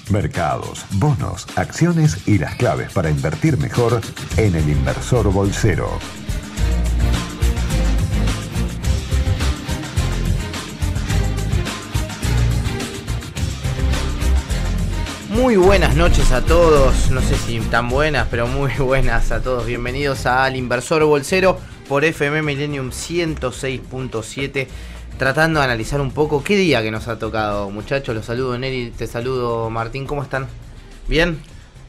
mercados, bonos, acciones y las claves para invertir mejor en El Inversor Bolsero. Muy buenas noches a todos, no sé si tan buenas, pero muy buenas a todos. Bienvenidos a Al Inversor Bolsero por FM Millennium 106.7. Tratando de analizar un poco qué día que nos ha tocado, muchachos. Los saludo, Neri, te saludo, Martín. ¿Cómo están? ¿Bien?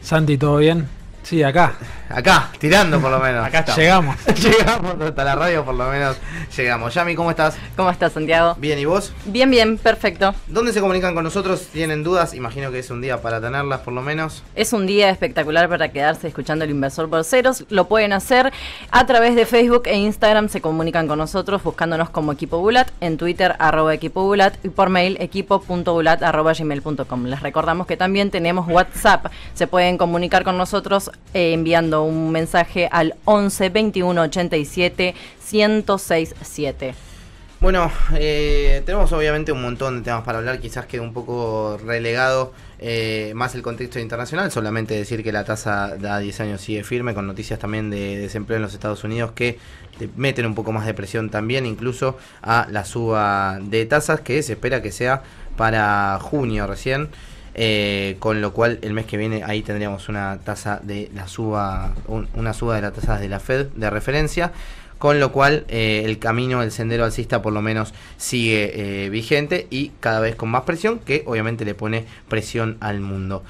Santi, ¿todo bien? Sí, acá. Acá, tirando por lo menos. Acá estamos. Llegamos. Llegamos hasta la radio, por lo menos llegamos. Yami, ¿cómo estás? ¿Cómo estás, Santiago? Bien, ¿y vos? Bien, bien, perfecto. ¿Dónde se comunican con nosotros? ¿Tienen dudas? Imagino que es un día para tenerlas, por lo menos. Es un día espectacular para quedarse escuchando El Inversor Bolseros. Lo pueden hacer a través de Facebook e Instagram. Se comunican con nosotros buscándonos como Equipo Bulat, en Twitter @Equipo Bulat y por mail equipo.bulat@gmail.com. Les recordamos que también tenemos WhatsApp. Se pueden comunicar con nosotros enviando un mensaje al 11 21 87 1067. Bueno, tenemos obviamente un montón de temas para hablar, quizás quede un poco relegado más el contexto internacional, solamente decir que la tasa a 10 años sigue firme, con noticias también de desempleo en los Estados Unidos que meten un poco más de presión también, incluso a la suba de tasas que se espera que sea para junio recién. Con lo cual el mes que viene ahí tendríamos una tasa de la suba, una suba de las tasas de la Fed de referencia, con lo cual el camino, el sendero alcista por lo menos sigue vigente y cada vez con más presión, que obviamente le pone presión al mundo.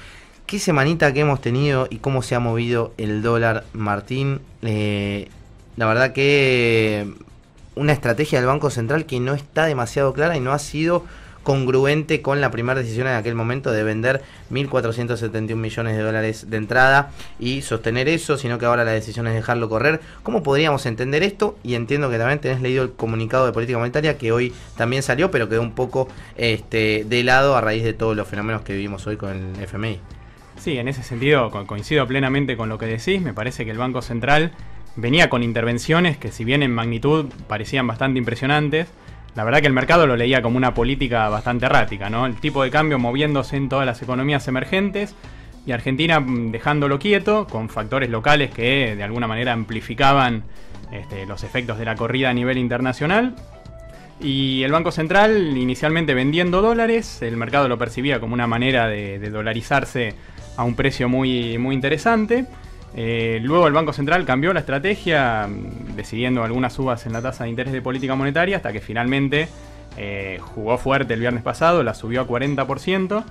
¿Qué semanita que hemos tenido y cómo se ha movido el dólar, Martín? La verdad que una estrategia del Banco Central que no está demasiado clara y no ha sido congruente con la primera decisión en aquel momento de vender 1.471 millones de dólares de entrada y sostener eso, sino que ahora la decisión es dejarlo correr. ¿Cómo podríamos entender esto? Y entiendo que también tenés leído el comunicado de política monetaria que hoy también salió, pero quedó un poco de lado a raíz de todos los fenómenos que vivimos hoy con el FMI. Sí, en ese sentido coincido plenamente con lo que decís. Me parece que el Banco Central venía con intervenciones que, si bien en magnitud parecían bastante impresionantes, la verdad que el mercado lo leía como una política bastante errática, ¿no? El tipo de cambio moviéndose en todas las economías emergentes y Argentina dejándolo quieto con factores locales que de alguna manera amplificaban los efectos de la corrida a nivel internacional. Y el Banco Central inicialmente vendiendo dólares, el mercado lo percibía como una manera de dolarizarse a un precio muy, muy interesante. Luego el Banco Central cambió la estrategia, decidiendo algunas subas en la tasa de interés de política monetaria, hasta que finalmente jugó fuerte el viernes pasado, la subió a 40%,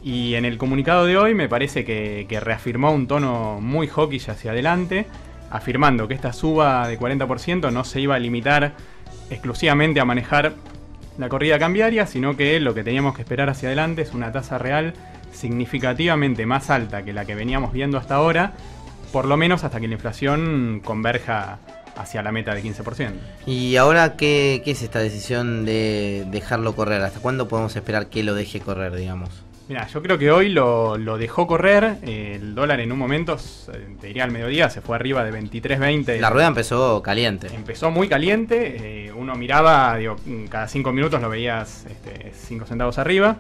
y en el comunicado de hoy me parece que reafirmó un tono muy hawkish hacia adelante, afirmando que esta suba de 40% no se iba a limitar exclusivamente a manejar la corrida cambiaria, sino que lo que teníamos que esperar hacia adelante es una tasa real significativamente más alta que la que veníamos viendo hasta ahora, por lo menos hasta que la inflación converja hacia la meta de 15%. ¿Y ahora qué es esta decisión de dejarlo correr? ¿Hasta cuándo podemos esperar que lo deje correr, digamos? Mira, yo creo que hoy lo dejó correr. El dólar en un momento, te diría al mediodía, se fue arriba de 23.20. La rueda empezó caliente. Empezó muy caliente. Uno miraba, cada 5 minutos lo veías 5 centavos arriba.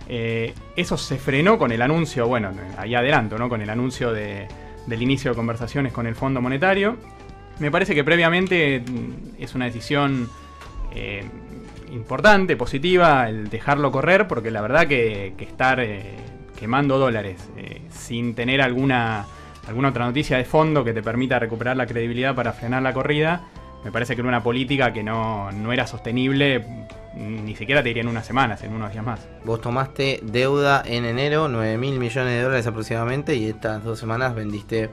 Eso se frenó con el anuncio, bueno, ahí adelanto, ¿no? Con el anuncio del inicio de conversaciones con el Fondo Monetario. Me parece que previamente es una decisión importante, positiva, el dejarlo correr, porque la verdad que estar quemando dólares sin tener alguna otra noticia de fondo que te permita recuperar la credibilidad para frenar la corrida, me parece que era una política que no era sostenible, ni siquiera te diría en unas semanas, en unos días más. Vos tomaste deuda en enero, 9.000 millones de dólares aproximadamente, y estas 2 semanas vendiste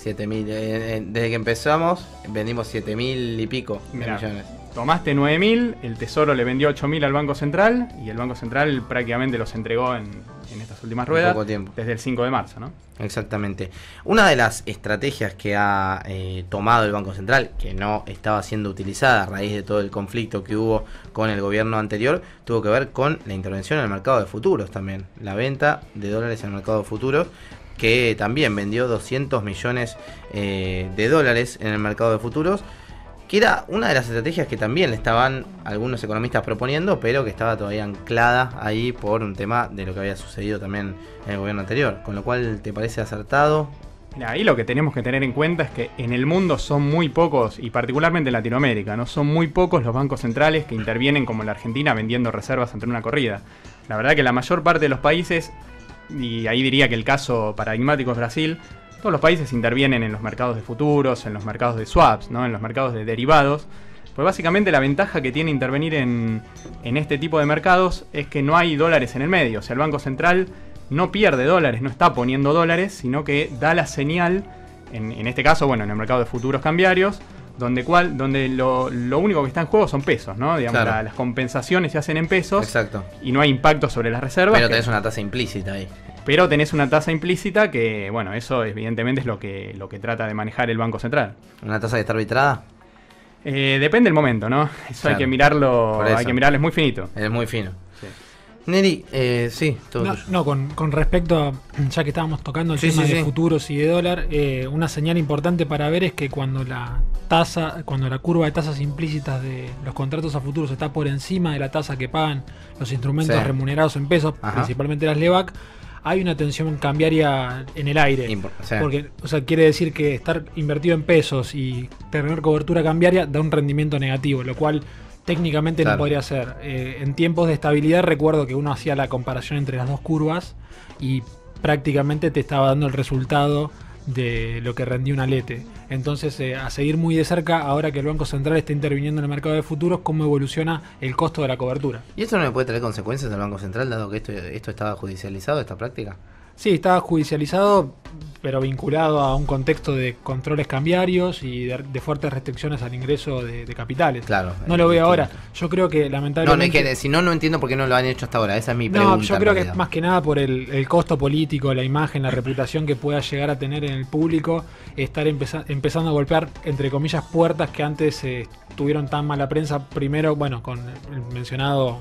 7.000. Desde que empezamos, vendimos 7.000 y pico millones. Tomaste 9.000, el Tesoro le vendió 8.000 al Banco Central, y el Banco Central prácticamente los entregó en estas últimas ruedas, poco tiempo. Desde el 5 de marzo, ¿no? Exactamente. Una de las estrategias que ha tomado el Banco Central, que no estaba siendo utilizada a raíz de todo el conflicto que hubo con el gobierno anterior, tuvo que ver con la intervención en el mercado de futuros también. La venta de dólares en el mercado de futuros, que también vendió 200 millones de dólares en el mercado de futuros, que era una de las estrategias que también le estaban algunos economistas proponiendo, pero que estaba todavía anclada ahí por un tema de lo que había sucedido también en el gobierno anterior. Con lo cual, ¿te parece acertado? Ahí lo que tenemos que tener en cuenta es que en el mundo son muy pocos, y particularmente en Latinoamérica, ¿no? Son muy pocos los bancos centrales que intervienen como en la Argentina vendiendo reservas ante una corrida. La verdad que la mayor parte de los países, y ahí diría que el caso paradigmático es Brasil, todos los países intervienen en los mercados de futuros, en los mercados de swaps, ¿no? En los mercados de derivados. Pues básicamente la ventaja que tiene intervenir en este tipo de mercados es que no hay dólares en el medio. O sea, el Banco Central no pierde dólares, no está poniendo dólares, sino que da la señal, en este caso, bueno, en el mercado de futuros cambiarios, donde lo único que está en juego son pesos, ¿no? Digamos, claro. Las compensaciones se hacen en pesos. Exacto. Y no hay impacto sobre las reservas. Pero tenés una tasa implícita ahí. Pero tenés una tasa implícita que, bueno, eso evidentemente es lo que trata de manejar el Banco Central. ¿Una tasa que está arbitrada? Depende del momento, ¿no? Eso claro. Hay que mirarlo, es muy finito. Es muy fino. Sí. Neri, sí, todo con respecto a, ya que estábamos tocando el tema de futuros y de dólar, una señal importante para ver es que cuando la curva de tasas implícitas de los contratos a futuros está por encima de la tasa que pagan los instrumentos remunerados en pesos, principalmente las LEVAC, hay una tensión cambiaria en el aire. Porque, o sea, quiere decir que estar invertido en pesos y tener cobertura cambiaria da un rendimiento negativo, lo cual técnicamente no podría ser. En tiempos de estabilidad recuerdo que uno hacía la comparación entre las dos curvas y prácticamente te estaba dando el resultado de lo que rendía un alete. Entonces, a seguir muy de cerca, ahora que el Banco Central está interviniendo en el mercado de futuros, cómo evoluciona el costo de la cobertura. ¿Y esto no le puede traer consecuencias al Banco Central, dado que esto estaba judicializado, esta práctica? Sí, estaba judicializado, pero vinculado a un contexto de controles cambiarios y de fuertes restricciones al ingreso de capitales. Claro. No lo veo ahora. Yo creo que lamentablemente... No, es que si no entiendo por qué no lo han hecho hasta ahora. Esa es mi pregunta. No, yo creo que es más que nada por el costo político, la imagen, la reputación que pueda llegar a tener en el público, estar empezando a golpear, entre comillas, puertas que antes tuvieron tan mala prensa. Primero, bueno, con el mencionado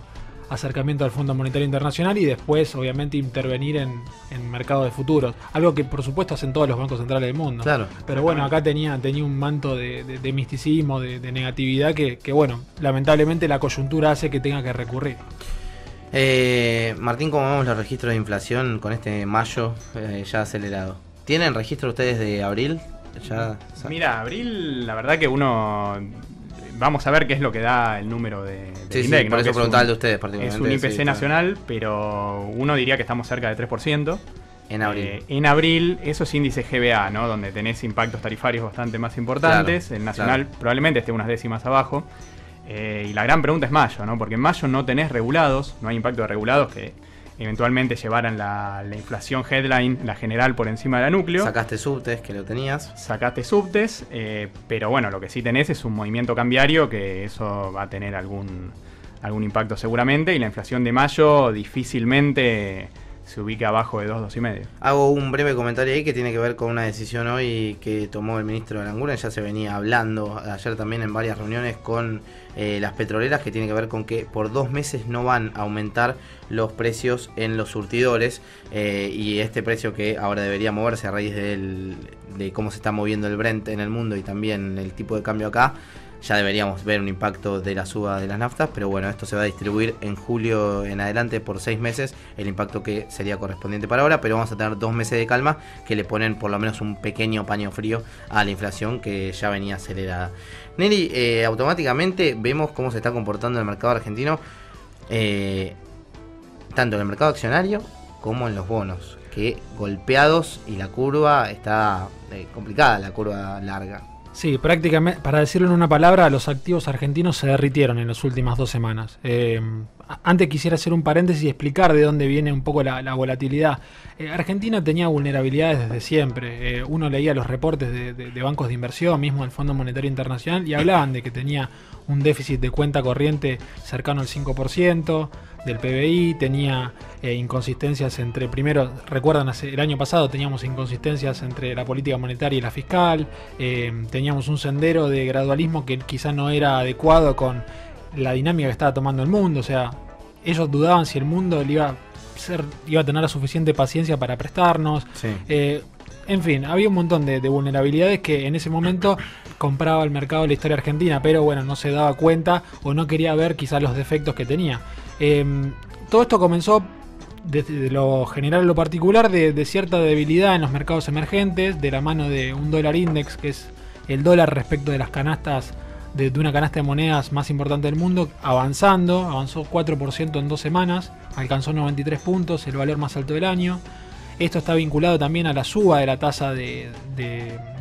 acercamiento al Fondo Monetario Internacional y después, obviamente, intervenir en mercado de futuros. Algo que, por supuesto, hacen todos los bancos centrales del mundo. Claro. Pero bueno, acá tenía un manto de misticismo, de negatividad que, bueno, lamentablemente la coyuntura hace que tenga que recurrir. Martín, ¿cómo vemos los registros de inflación con este mayo ya acelerado? ¿Tienen registro ustedes de abril? Mira, abril, la verdad que vamos a ver qué es lo que da el número de INDEC. Sí, por eso preguntaba el de ustedes particularmente. Es un IPC nacional, pero uno diría que estamos cerca de 3%. En abril. En abril, eso es índice GBA, ¿no? Donde tenés impactos tarifarios bastante más importantes. Claro, el nacional probablemente esté unas décimas abajo. Y la gran pregunta es mayo, ¿no? Porque en mayo no tenés regulados, no hay impacto de regulados que eventualmente llevaran la inflación headline, la general, por encima de la núcleo. Sacaste subtes, que lo tenías. Sacaste subtes, pero bueno, lo que sí tenés es un movimiento cambiario que eso va a tener algún impacto seguramente, y la inflación de mayo difícilmente se ubica abajo de 2, 2,5. Hago un breve comentario ahí que tiene que ver con una decisión hoy que tomó el ministro de Aranguren. Ya se venía hablando ayer también en varias reuniones con las petroleras, que tiene que ver con que por 2 meses no van a aumentar los precios en los surtidores, y este precio que ahora debería moverse a raíz de cómo se está moviendo el Brent en el mundo y también el tipo de cambio acá, ya deberíamos ver un impacto de la suba de las naftas, pero bueno, esto se va a distribuir en julio en adelante por 6 meses, el impacto que sería correspondiente para ahora, pero vamos a tener 2 meses de calma que le ponen por lo menos un pequeño paño frío a la inflación que ya venía acelerada. Neri, automáticamente vemos cómo se está comportando el mercado argentino, tanto en el mercado accionario como en los bonos, que golpeados, y la curva está complicada, la curva larga. Sí, prácticamente, para decirlo en una palabra, los activos argentinos se derritieron en las últimas 2 semanas. Antes quisiera hacer un paréntesis y explicar de dónde viene un poco la volatilidad. Argentina tenía vulnerabilidades desde siempre. Uno leía los reportes de bancos de inversión, mismo el Fondo Monetario Internacional, y hablaban de que tenía un déficit de cuenta corriente cercano al 5% del PBI, tenía inconsistencias entre, primero, recuerdan, el año pasado teníamos inconsistencias entre la política monetaria y la fiscal, teníamos un sendero de gradualismo que quizá no era adecuado con la dinámica que estaba tomando el mundo. O sea, ellos dudaban si el mundo iba a tener la suficiente paciencia para prestarnos. Sí. En fin, había un montón de vulnerabilidades que en ese momento compraba el mercado de la historia argentina, pero bueno, no se daba cuenta o no quería ver quizás los defectos que tenía. Todo esto comenzó de lo general a lo particular de cierta debilidad en los mercados emergentes, de la mano de un dólar index, que es el dólar respecto de las canastas, de una canasta de monedas más importante del mundo, avanzó 4% en 2 semanas, alcanzó 93 puntos, el valor más alto del año. Esto está vinculado también a la suba de la tasa de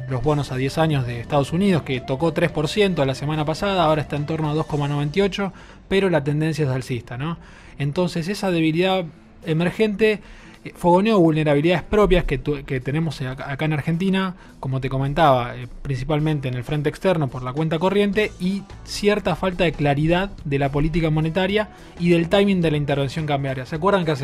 los bonos a 10 años de Estados Unidos, que tocó 3% la semana pasada, ahora está en torno a 2,98, pero la tendencia es alcista, ¿no? Entonces esa debilidad emergente fogoneó vulnerabilidades propias que tenemos acá en Argentina, como te comentaba, principalmente en el frente externo por la cuenta corriente y cierta falta de claridad de la política monetaria y del timing de la intervención cambiaria. ¿Se acuerdan que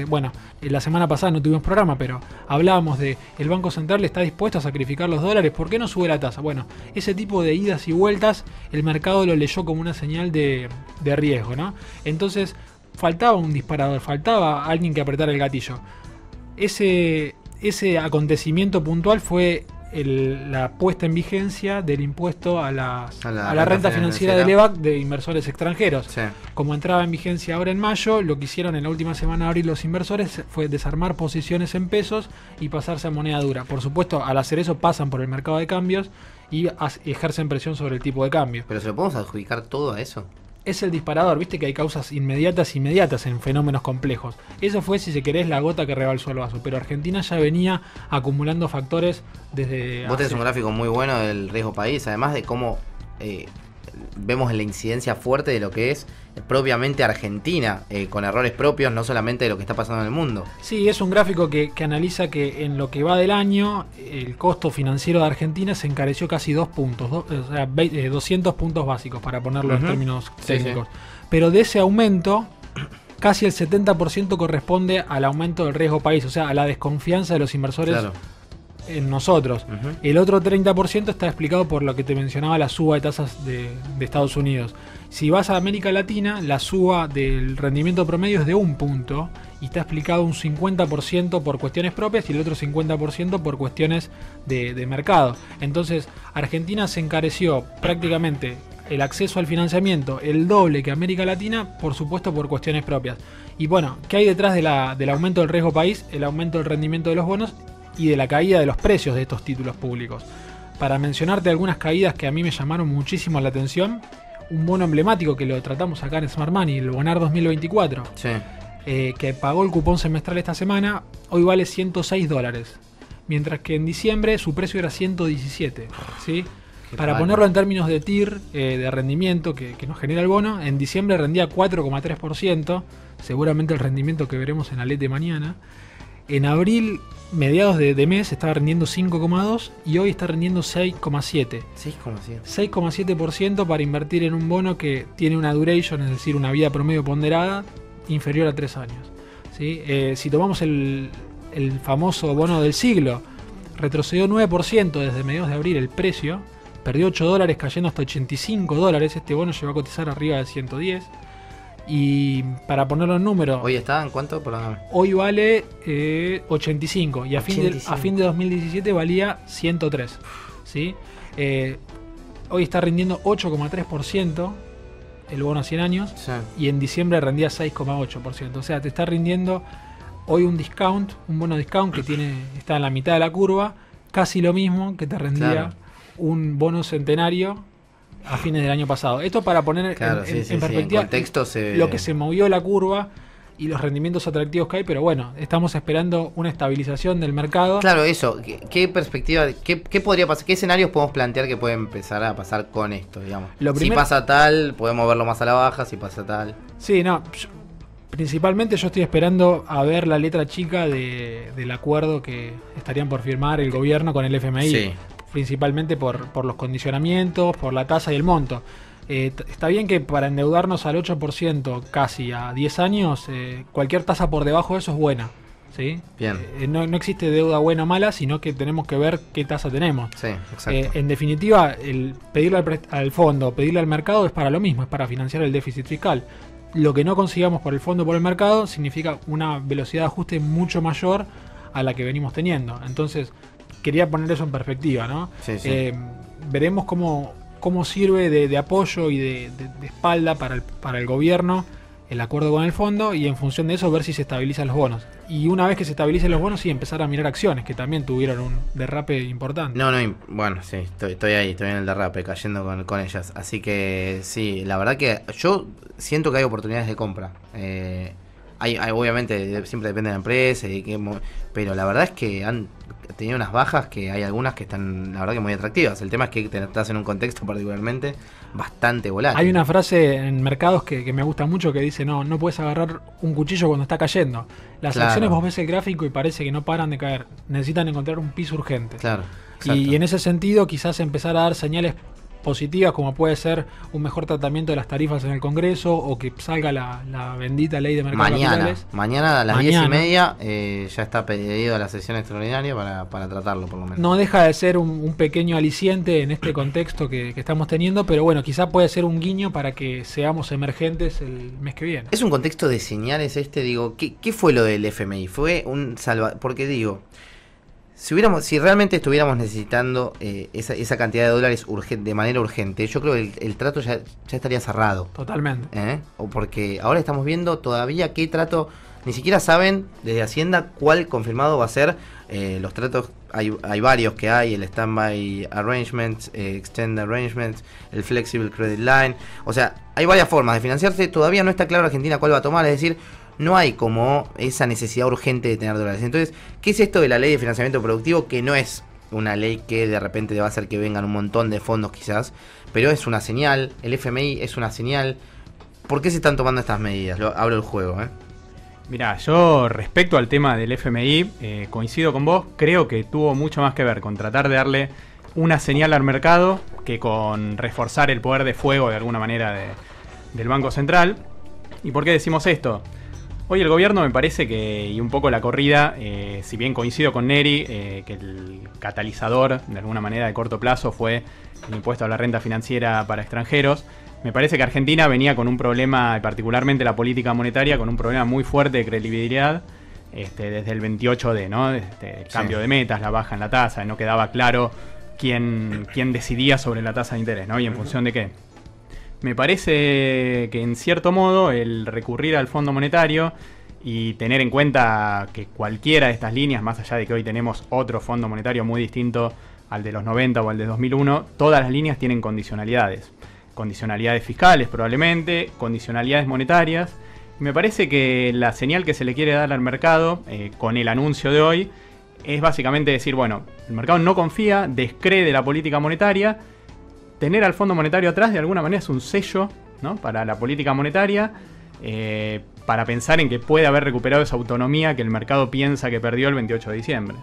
la semana pasada no tuvimos programa, pero hablábamos de el Banco Central está dispuesto a sacrificar los dólares? ¿Por qué no sube la tasa? Bueno, ese tipo de idas y vueltas el mercado lo leyó como una señal de riesgo, ¿no? Entonces faltaba un disparador, faltaba alguien que apretara el gatillo. Ese acontecimiento puntual fue la puesta en vigencia del impuesto a la renta financiera del EVAC de inversores extranjeros. Sí. Como entraba en vigencia ahora en mayo, lo que hicieron en la última semana de abril los inversores fue desarmar posiciones en pesos y pasarse a moneda dura. Por supuesto, al hacer eso pasan por el mercado de cambios y ejercen presión sobre el tipo de cambio. ¿Pero se lo podemos adjudicar todo a eso? Es el disparador, viste que hay causas inmediatas en fenómenos complejos. Eso fue, si se querés, la gota que rebalsó el vaso. Pero Argentina ya venía acumulando factores desde... Vos tenés un gráfico muy bueno del riesgo país, además de cómo vemos la incidencia fuerte de lo que es propiamente Argentina, con errores propios, no solamente de lo que está pasando en el mundo. Sí, es un gráfico que analiza que en lo que va del año, el costo financiero de Argentina se encareció casi 2 puntos, 200 puntos básicos, para ponerlo en términos técnicos. Sí. Pero de ese aumento, casi el 70% corresponde al aumento del riesgo país, o sea, a la desconfianza de los inversores. Claro. En nosotros. El otro 30% está explicado por lo que te mencionaba, la suba de tasas de Estados Unidos. Si vas a América Latina, la suba del rendimiento promedio es de 1 punto y está explicado un 50% por cuestiones propias y el otro 50% por cuestiones de mercado. Entonces, Argentina se encareció prácticamente el acceso al financiamiento el doble que América Latina, por supuesto por cuestiones propias. Y bueno, ¿qué hay detrás del aumento del riesgo país? El aumento del rendimiento de los bonos y de la caída de los precios de estos títulos públicos. Para mencionarte algunas caídas que a mí me llamaron muchísimo la atención, un bono emblemático que lo tratamos acá en Smart Money, el Bonar 2024, sí. Que pagó el cupón semestral esta semana, hoy vale $106, mientras que en diciembre su precio era 117, ¿sí? Para ponerlo en términos de TIR, de rendimiento que nos genera el bono, en diciembre rendía 4,3%, seguramente el rendimiento que veremos en la LED de mañana. En abril, mediados de mes, estaba rendiendo 5,2 y hoy está rendiendo 6,7. 6,7% para invertir en un bono que tiene una duration, es decir, una vida promedio ponderada, inferior a 3 años. ¿Sí? Si tomamos el famoso bono del siglo, retrocedió 9% desde mediados de abril el precio, perdió $8 cayendo hasta $85. Este bono llegó a cotizar arriba de 110. Y para ponerlo en número, ¿hoy está en cuánto? Hoy vale 85 y a fin de 2017 valía 103. ¿Sí? Hoy está rindiendo 8,3% el bono a 100 años, sí. Y en diciembre rendía 6,8%. O sea, te está rindiendo hoy un bono discount que está en la mitad de la curva, casi lo mismo que te rendía, claro, un bono centenario a fines del año pasado. Esto para poner en perspectiva lo que se movió la curva y los rendimientos atractivos que hay, pero bueno, estamos esperando una estabilización del mercado. Claro, eso. ¿Qué perspectiva, qué podría pasar? ¿Qué escenarios podemos plantear que puede empezar a pasar con esto, digamos? Si pasa tal, podemos verlo más a la baja, si pasa tal. Sí, no. Principalmente yo estoy esperando a ver la letra chica del acuerdo que estarían por firmar el gobierno con el FMI. Sí. Principalmente por los condicionamientos, por la tasa y el monto. Está bien que para endeudarnos al 8% casi a 10 años, cualquier tasa por debajo de eso es buena, ¿sí? Bien. No existe deuda buena o mala, sino que tenemos que ver qué tasa tenemos. Sí, exacto. En definitiva, el pedirle al fondo, pedirle al mercado es para lo mismo, es para financiar el déficit fiscal. Lo que no consigamos por el fondo o por el mercado significa una velocidad de ajuste mucho mayor a la que venimos teniendo. Entonces, quería poner eso en perspectiva, ¿no? Sí. Veremos cómo sirve de apoyo y de espalda para el gobierno el acuerdo con el fondo, y en función de eso ver si se estabilizan los bonos. Y una vez que se estabilicen los bonos, sí, empezar a mirar acciones, que también tuvieron un derrape importante. Bueno, sí, estoy ahí, estoy en el derrape, cayendo con ellas. Así que sí, la verdad que yo siento que hay oportunidades de compra. Hay obviamente, siempre depende de la empresa, pero la verdad es que han tenido unas bajas que hay algunas que están, la verdad, que muy atractivas. El tema es que estás en un contexto particularmente bastante volátil. Hay una frase en mercados que me gusta mucho que dice, no puedes agarrar un cuchillo cuando está cayendo. Las acciones, vos ves el gráfico y parece que no paran de caer. Necesitan encontrar un piso urgente. Claro. Y en ese sentido quizás empezar a dar señales positivas, como puede ser un mejor tratamiento de las tarifas en el Congreso, o que salga la bendita ley de mercado de capitales. Mañana a las 10:30 ya está pedido a la sesión extraordinaria para tratarlo, por lo menos. No deja de ser un pequeño aliciente en este contexto que estamos teniendo, pero bueno, quizá puede ser un guiño para que seamos emergentes el mes que viene. Es un contexto de señales digo, ¿qué fue lo del FMI? Fue un porque digo, si realmente estuviéramos necesitando esa cantidad de dólares de manera urgente, yo creo que el trato ya estaría cerrado. Totalmente. O porque ahora estamos viendo todavía qué trato, ni siquiera saben desde Hacienda cuál confirmado va a ser. Los tratos, hay varios que hay: el Standby Arrangements, Extend Arrangements, el Flexible Credit Line. O sea, hay varias formas de financiarse. Todavía no está claro Argentina cuál va a tomar, es decir, no hay como esa necesidad urgente de tener dólares. Entonces, ¿qué es esto de la ley de financiamiento productivo? Que no es una ley que de repente va a hacer que vengan un montón de fondos quizás, pero es una señal. El FMI es una señal. ¿Por qué se están tomando estas medidas? Abro el juego. Mirá, yo respecto al tema del FMI, coincido con vos. Creo que tuvo mucho más que ver con tratar de darle una señal al mercado que con reforzar el poder de fuego de alguna manera del Banco Central. ¿Y por qué decimos esto? Hoy el gobierno, me parece que, y un poco la corrida, si bien coincido con Neri, que el catalizador de alguna manera de corto plazo fue el impuesto a la renta financiera para extranjeros, me parece que Argentina venía con un problema, y particularmente la política monetaria, con un problema muy fuerte de credibilidad desde el 28D, ¿no? El cambio de metas, la baja en la tasa, no quedaba claro quién decidía sobre la tasa de interés, ¿no? Y en función de qué. Me parece que en cierto modo el recurrir al Fondo Monetario y tener en cuenta que cualquiera de estas líneas, más allá de que hoy tenemos otro Fondo Monetario muy distinto al de los 90 o al de 2001, todas las líneas tienen condicionalidades. Condicionalidades fiscales probablemente, condicionalidades monetarias. Me parece que la señal que se le quiere dar al mercado con el anuncio de hoy es básicamente decir, bueno, el mercado no confía, descree de la política monetaria. Tener al Fondo Monetario atrás de alguna manera es un sello, ¿no?, para la política monetaria, para pensar en que puede haber recuperado esa autonomía que el mercado piensa que perdió el 28 de diciembre.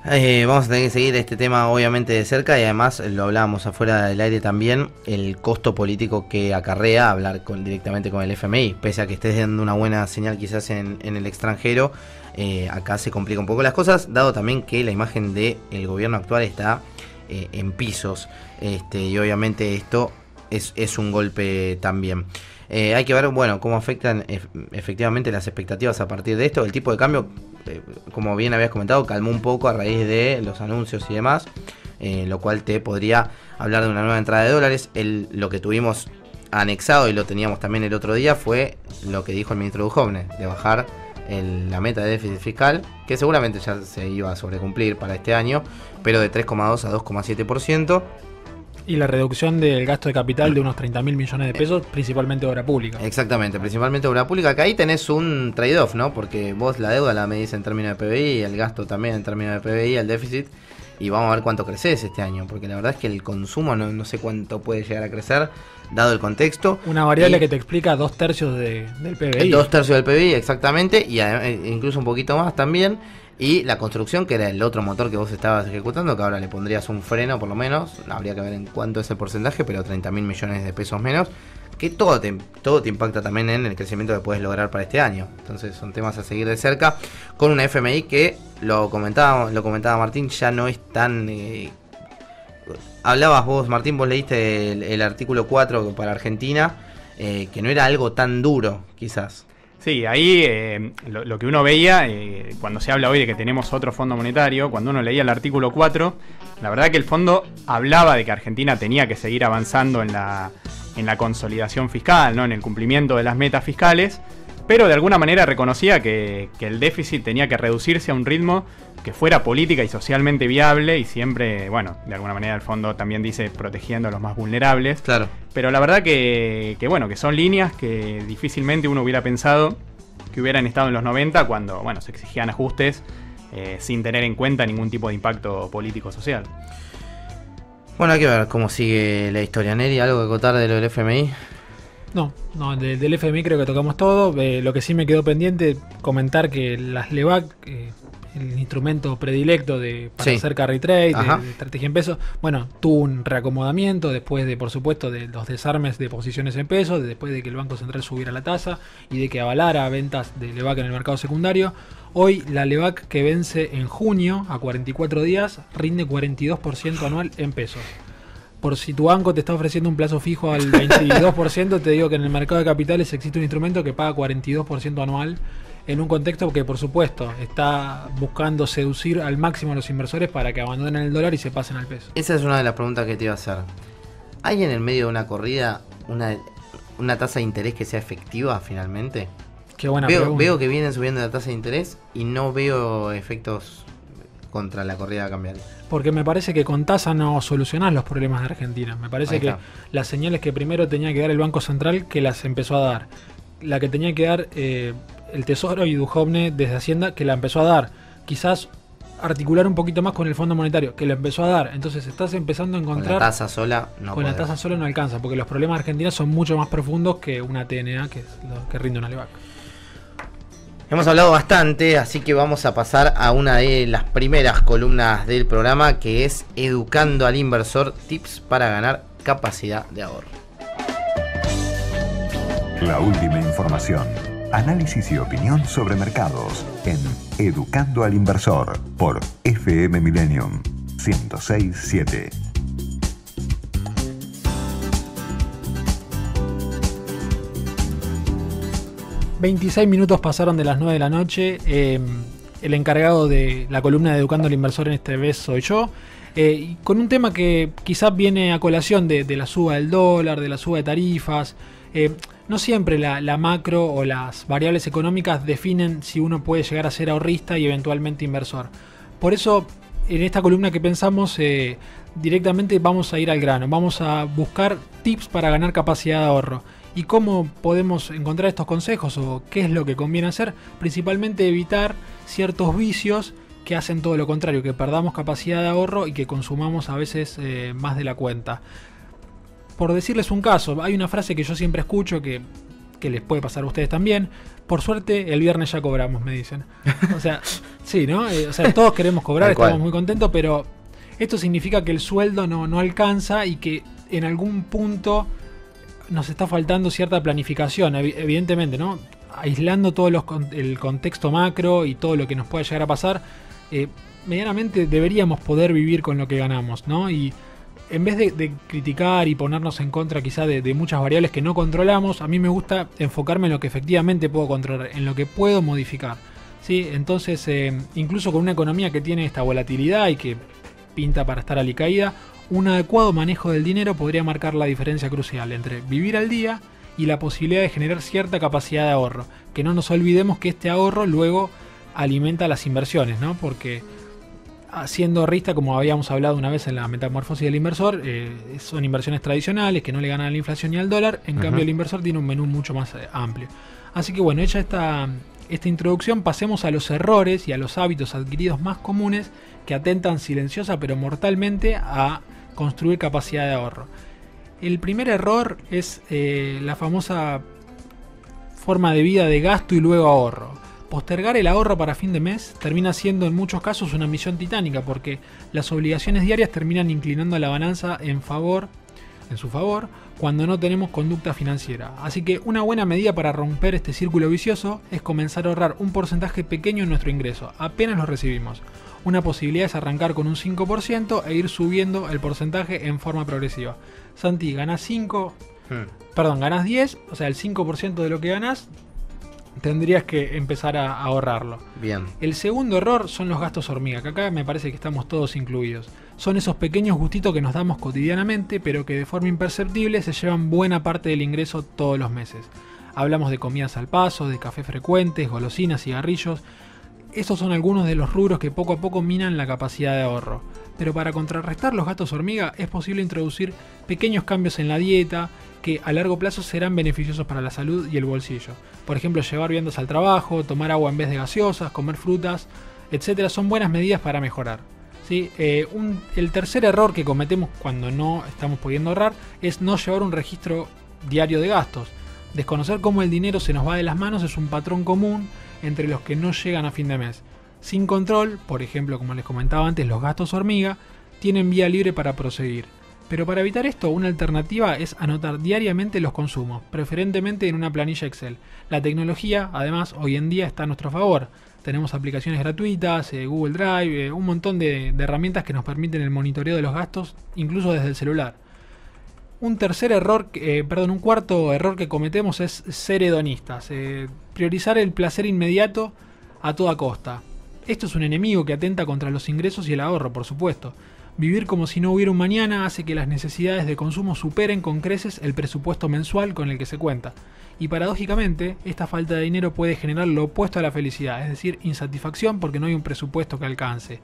Vamos a tener que seguir este tema obviamente de cerca, y además lo hablábamos afuera del aire también, el costo político que acarrea hablar directamente con el FMI. Pese a que estés dando una buena señal quizás en el extranjero, acá se complica un poco las cosas, dado también que la imagen del gobierno actual está en pisos, y obviamente esto es un golpe también. Hay que ver, bueno, cómo afectan efectivamente las expectativas a partir de esto. El tipo de cambio, como bien habías comentado, calmó un poco a raíz de los anuncios y demás, lo cual te podría hablar de una nueva entrada de dólares. Lo que tuvimos anexado, y lo teníamos también el otro día, fue lo que dijo el ministro Duhovne, de bajar la meta de déficit fiscal, que seguramente ya se iba a sobrecumplir para este año, pero de 3,2 a 2,7%. Y la reducción del gasto de capital de unos 30.000 millones de pesos, principalmente obra pública. Exactamente, principalmente obra pública, que ahí tenés un trade-off, ¿no? Porque vos la deuda la medís en términos de PBI, el gasto también en términos de PBI, el déficit, y vamos a ver cuánto creces este año, porque la verdad es que el consumo no sé cuánto puede llegar a crecer, dado el contexto. Una variable que te explica 2/3 del PBI. 2/3 del PBI, exactamente, y incluso un poquito más también. Y la construcción, que era el otro motor que vos estabas ejecutando, que ahora le pondrías un freno por lo menos, habría que ver en cuánto es el porcentaje, pero 30.000 millones de pesos menos, que todo te impacta también en el crecimiento que puedes lograr para este año. Entonces son temas a seguir de cerca, con una FMI que, lo comentaba Martín, ya no es tan... hablabas vos, Martín, vos leíste el artículo 4 para Argentina, que no era algo tan duro, quizás. Sí, ahí lo que uno veía, cuando se habla hoy de que tenemos otro fondo monetario, cuando uno leía el artículo 4, la verdad que el fondo hablaba de que Argentina tenía que seguir avanzando en la consolidación fiscal, ¿no? En el cumplimiento de las metas fiscales, pero de alguna manera reconocía que el déficit tenía que reducirse a un ritmo que fuera política y socialmente viable y siempre, bueno, de alguna manera el fondo también dice protegiendo a los más vulnerables. Claro. Pero la verdad que bueno, que son líneas que difícilmente uno hubiera pensado que hubieran estado en los 90 cuando, bueno, se exigían ajustes sin tener en cuenta ningún tipo de impacto político-social. Bueno, hay que ver cómo sigue la historia. Neri, ¿algo que contar de lo del FMI? No, del FMI creo que tocamos todo. Lo que sí me quedó pendiente, comentar que las LEVAC, el instrumento predilecto para hacer carry trade, de estrategia en pesos, bueno, tuvo un reacomodamiento después de, por supuesto, de los desarmes de posiciones en pesos, después de que el Banco Central subiera la tasa y de que avalara ventas de LEVAC en el mercado secundario. Hoy la LEVAC que vence en junio a 44 días rinde 42% anual en pesos. Por si tu banco te está ofreciendo un plazo fijo al 22%, te digo que en el mercado de capitales existe un instrumento que paga 42% anual, en un contexto que, por supuesto, está buscando seducir al máximo a los inversores para que abandonen el dólar y se pasen al peso. Esa es una de las preguntas que te iba a hacer. ¿Hay en el medio de una corrida una tasa de interés que sea efectiva finalmente? Qué buena pregunta. Veo que vienen subiendo la tasa de interés y no veo efectos contra la corrida cambiaria. Porque me parece que con tasa no solucionás los problemas de Argentina. Me parece que las señales que primero tenía que dar el Banco Central, que las empezó a dar. La que tenía que dar el Tesoro y Duhovne desde Hacienda, que la empezó a dar. Quizás articular un poquito más con el Fondo Monetario, que la empezó a dar. Entonces estás empezando a encontrar... Con la tasa sola no Con la tasa sola no alcanza, porque los problemas de Argentina son mucho más profundos que una TNA, que es lo que rinde una LEVAC. Hemos hablado bastante, así que vamos a pasar a una de las primeras columnas del programa, que es Educando al Inversor, tips para ganar capacidad de ahorro. La última información, análisis y opinión sobre mercados en Educando al Inversor por FM Millennium 106.7. 26 minutos pasaron de las 9 de la noche. El encargado de la columna de Educando al Inversor en este vez soy yo. Y con un tema que quizás viene a colación de la suba del dólar, de la suba de tarifas. No siempre la macro o las variables económicas definen si uno puede llegar a ser ahorrista y eventualmente inversor. Por eso, en esta columna que pensamos, directamente vamos a ir al grano. Vamos a buscar tips para ganar capacidad de ahorro. ¿Y cómo podemos encontrar estos consejos o qué es lo que conviene hacer? Principalmente evitar ciertos vicios que hacen todo lo contrario, que perdamos capacidad de ahorro y que consumamos a veces más de la cuenta. Por decirles un caso, hay una frase que yo siempre escucho que les puede pasar a ustedes también. Por suerte, el viernes ya cobramos, me dicen. O sea, sí, ¿no? O sea, todos queremos cobrar, estamos muy contentos, pero esto significa que el sueldo no alcanza y que en algún punto nos está faltando cierta planificación, evidentemente, ¿no? Aislando todo el contexto macro y todo lo que nos pueda llegar a pasar, medianamente deberíamos poder vivir con lo que ganamos, ¿no? Y en vez de criticar y ponernos en contra quizá de muchas variables que no controlamos, a mí me gusta enfocarme en lo que efectivamente puedo controlar, en lo que puedo modificar, ¿sí? Entonces, incluso con una economía que tiene esta volatilidad y que pinta para estar alicaída, un adecuado manejo del dinero podría marcar la diferencia crucial entre vivir al día y la posibilidad de generar cierta capacidad de ahorro. Que no nos olvidemos que este ahorro luego alimenta las inversiones, ¿no? Porque siendo ahorrista, como habíamos hablado una vez en la metamorfosis del inversor, son inversiones tradicionales que no le ganan a la inflación ni al dólar. En cambio, el inversor tiene un menú mucho más amplio. Así que bueno, hecha esta introducción, pasemos a los errores y a los hábitos adquiridos más comunes que atentan silenciosa pero mortalmente a construir capacidad de ahorro. El primer error es la famosa forma de vida de gasto y luego ahorro. Postergar el ahorro para fin de mes termina siendo en muchos casos una misión titánica, porque las obligaciones diarias terminan inclinando la balanza en su favor cuando no tenemos conducta financiera. Así que una buena medida para romper este círculo vicioso es comenzar a ahorrar un porcentaje pequeño en nuestro ingreso, apenas lo recibimos. Una posibilidad es arrancar con un 5% e ir subiendo el porcentaje en forma progresiva. Santi, ganás 10, o sea, el 5% de lo que ganás, tendrías que empezar a ahorrarlo. Bien. El segundo error son los gastos hormiga, que acá me parece que estamos todos incluidos. Son esos pequeños gustitos que nos damos cotidianamente, pero que de forma imperceptible se llevan buena parte del ingreso todos los meses. Hablamos de comidas al paso, de café frecuentes, golosinas, cigarrillos. Estos son algunos de los rubros que poco a poco minan la capacidad de ahorro. Pero para contrarrestar los gastos hormiga es posible introducir pequeños cambios en la dieta que a largo plazo serán beneficiosos para la salud y el bolsillo. Por ejemplo, llevar viandas al trabajo, tomar agua en vez de gaseosas, comer frutas, etc. Son buenas medidas para mejorar. ¿Sí? El tercer error que cometemos cuando no estamos pudiendo ahorrar es no llevar un registro diario de gastos. Desconocer cómo el dinero se nos va de las manos es un patrón común entre los que no llegan a fin de mes. Sin control, por ejemplo, como les comentaba antes, los gastos hormiga tienen vía libre para proseguir. Pero para evitar esto, una alternativa es anotar diariamente los consumos, preferentemente en una planilla Excel. La tecnología, además, hoy en día está a nuestro favor. Tenemos aplicaciones gratuitas, Google Drive, un montón de herramientas que nos permiten el monitoreo de los gastos, incluso desde el celular. Un cuarto error que cometemos es ser hedonistas, priorizar el placer inmediato a toda costa. Esto es un enemigo que atenta contra los ingresos y el ahorro, por supuesto. Vivir como si no hubiera un mañana hace que las necesidades de consumo superen con creces el presupuesto mensual con el que se cuenta. Y paradójicamente, esta falta de dinero puede generar lo opuesto a la felicidad, es decir, insatisfacción porque no hay un presupuesto que alcance.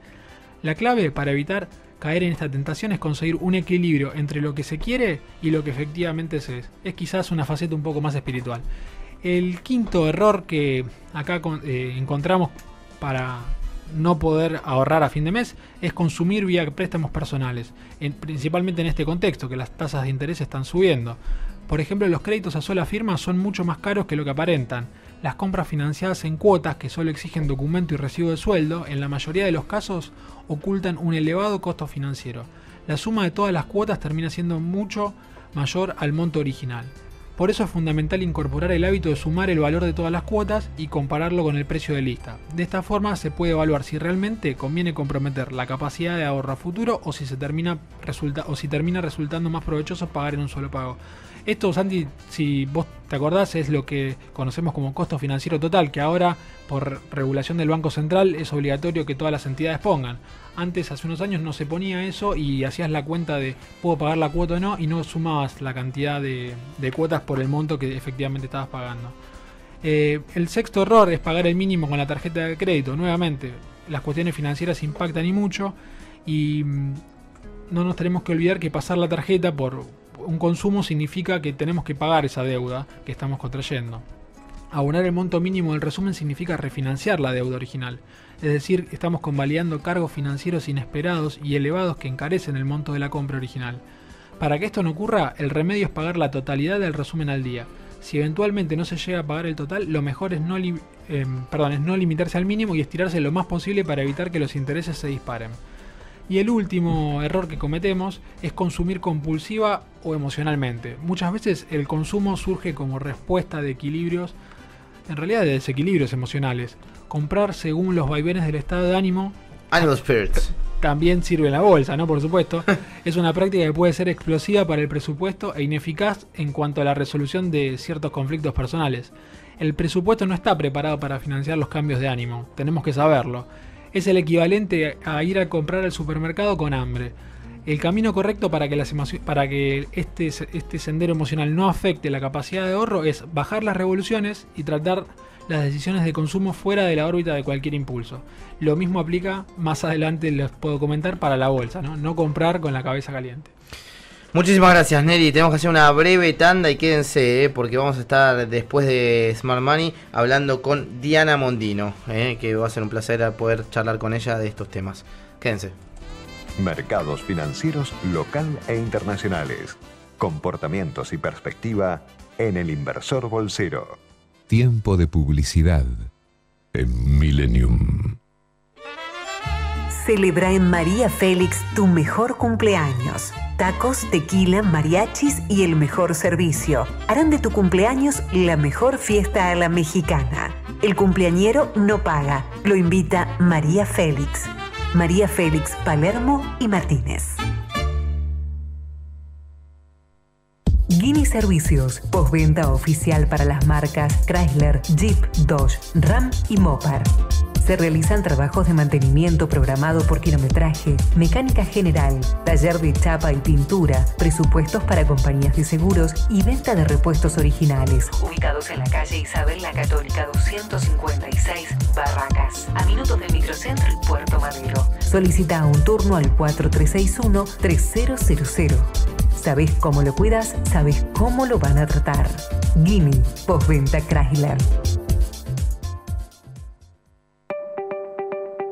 La clave para evitar caer en esta tentación es conseguir un equilibrio entre lo que se quiere y lo que efectivamente se es. Es quizás una faceta un poco más espiritual. El quinto error que acá encontramos para no poder ahorrar a fin de mes es consumir vía préstamos personales, principalmente en este contexto que las tasas de interés están subiendo. Por ejemplo, los créditos a sola firma son mucho más caros que lo que aparentan. Las compras financiadas en cuotas, que solo exigen documento y recibo de sueldo, en la mayoría de los casos ocultan un elevado costo financiero. La suma de todas las cuotas termina siendo mucho mayor al monto original. Por eso es fundamental incorporar el hábito de sumar el valor de todas las cuotas y compararlo con el precio de lista. De esta forma se puede evaluar si realmente conviene comprometer la capacidad de ahorro a futuro o si termina resultando más provechoso pagar en un solo pago. Esto, Santi, si vos te acordás, es lo que conocemos como costo financiero total, que ahora, por regulación del Banco Central, es obligatorio que todas las entidades pongan. Antes, hace unos años, no se ponía eso y hacías la cuenta de puedo pagar la cuota o no y no sumabas la cantidad de cuotas por el monto que efectivamente estabas pagando. El sexto error es pagar el mínimo con la tarjeta de crédito. Nuevamente, las cuestiones financieras impactan y mucho y no nos tenemos que olvidar que pasar la tarjeta por un consumo significa que tenemos que pagar esa deuda que estamos contrayendo. Abonar el monto mínimo del resumen significa refinanciar la deuda original, es decir, estamos convalidando cargos financieros inesperados y elevados que encarecen el monto de la compra original. Para que esto no ocurra, el remedio es pagar la totalidad del resumen al día. Si eventualmente no se llega a pagar el total, lo mejor es no limitarse al mínimo y estirarse lo más posible para evitar que los intereses se disparen. Y el último error que cometemos es consumir compulsiva o emocionalmente. Muchas veces el consumo surge como respuesta de equilibrios, en realidad de desequilibrios emocionales. Comprar según los vaivenes del estado de ánimo. Animal spirits. También sirve en la bolsa, ¿no? Por supuesto. Es una práctica que puede ser explosiva para el presupuesto e ineficaz en cuanto a la resolución de ciertos conflictos personales. El presupuesto no está preparado para financiar los cambios de ánimo. Tenemos que saberlo. Es el equivalente a ir a comprar al supermercado con hambre. El camino correcto para que este sendero emocional no afecte la capacidad de ahorro es bajar las revoluciones y tratar las decisiones de consumo fuera de la órbita de cualquier impulso. Lo mismo aplica, más adelante les puedo comentar, para la bolsa, ¿no? No comprar con la cabeza caliente. Muchísimas gracias, Neri. Tenemos que hacer una breve tanda y quédense, porque vamos a estar después de Smart Money hablando con Diana Mondino, que va a ser un placer poder charlar con ella de estos temas. Quédense. Mercados financieros local e internacionales. Comportamientos y perspectiva en El Inversor Bolsero. Tiempo de publicidad en Millennium. Celebra en María Félix tu mejor cumpleaños. Tacos, tequila, mariachis y el mejor servicio harán de tu cumpleaños la mejor fiesta a la mexicana. El cumpleañero no paga. Lo invita María Félix. María Félix, Palermo y Martínez. Guini Servicios, postventa oficial para las marcas Chrysler, Jeep, Dodge, Ram y Mopar. Se realizan trabajos de mantenimiento programado por kilometraje, mecánica general, taller de chapa y pintura, presupuestos para compañías de seguros y venta de repuestos originales. Ubicados en la calle Isabel la Católica 256, Barracas, a minutos del microcentro y Puerto Madero. Solicita un turno al 4361-3000. Sabés cómo lo cuidas, sabés cómo lo van a tratar. Guini, postventa Chrysler.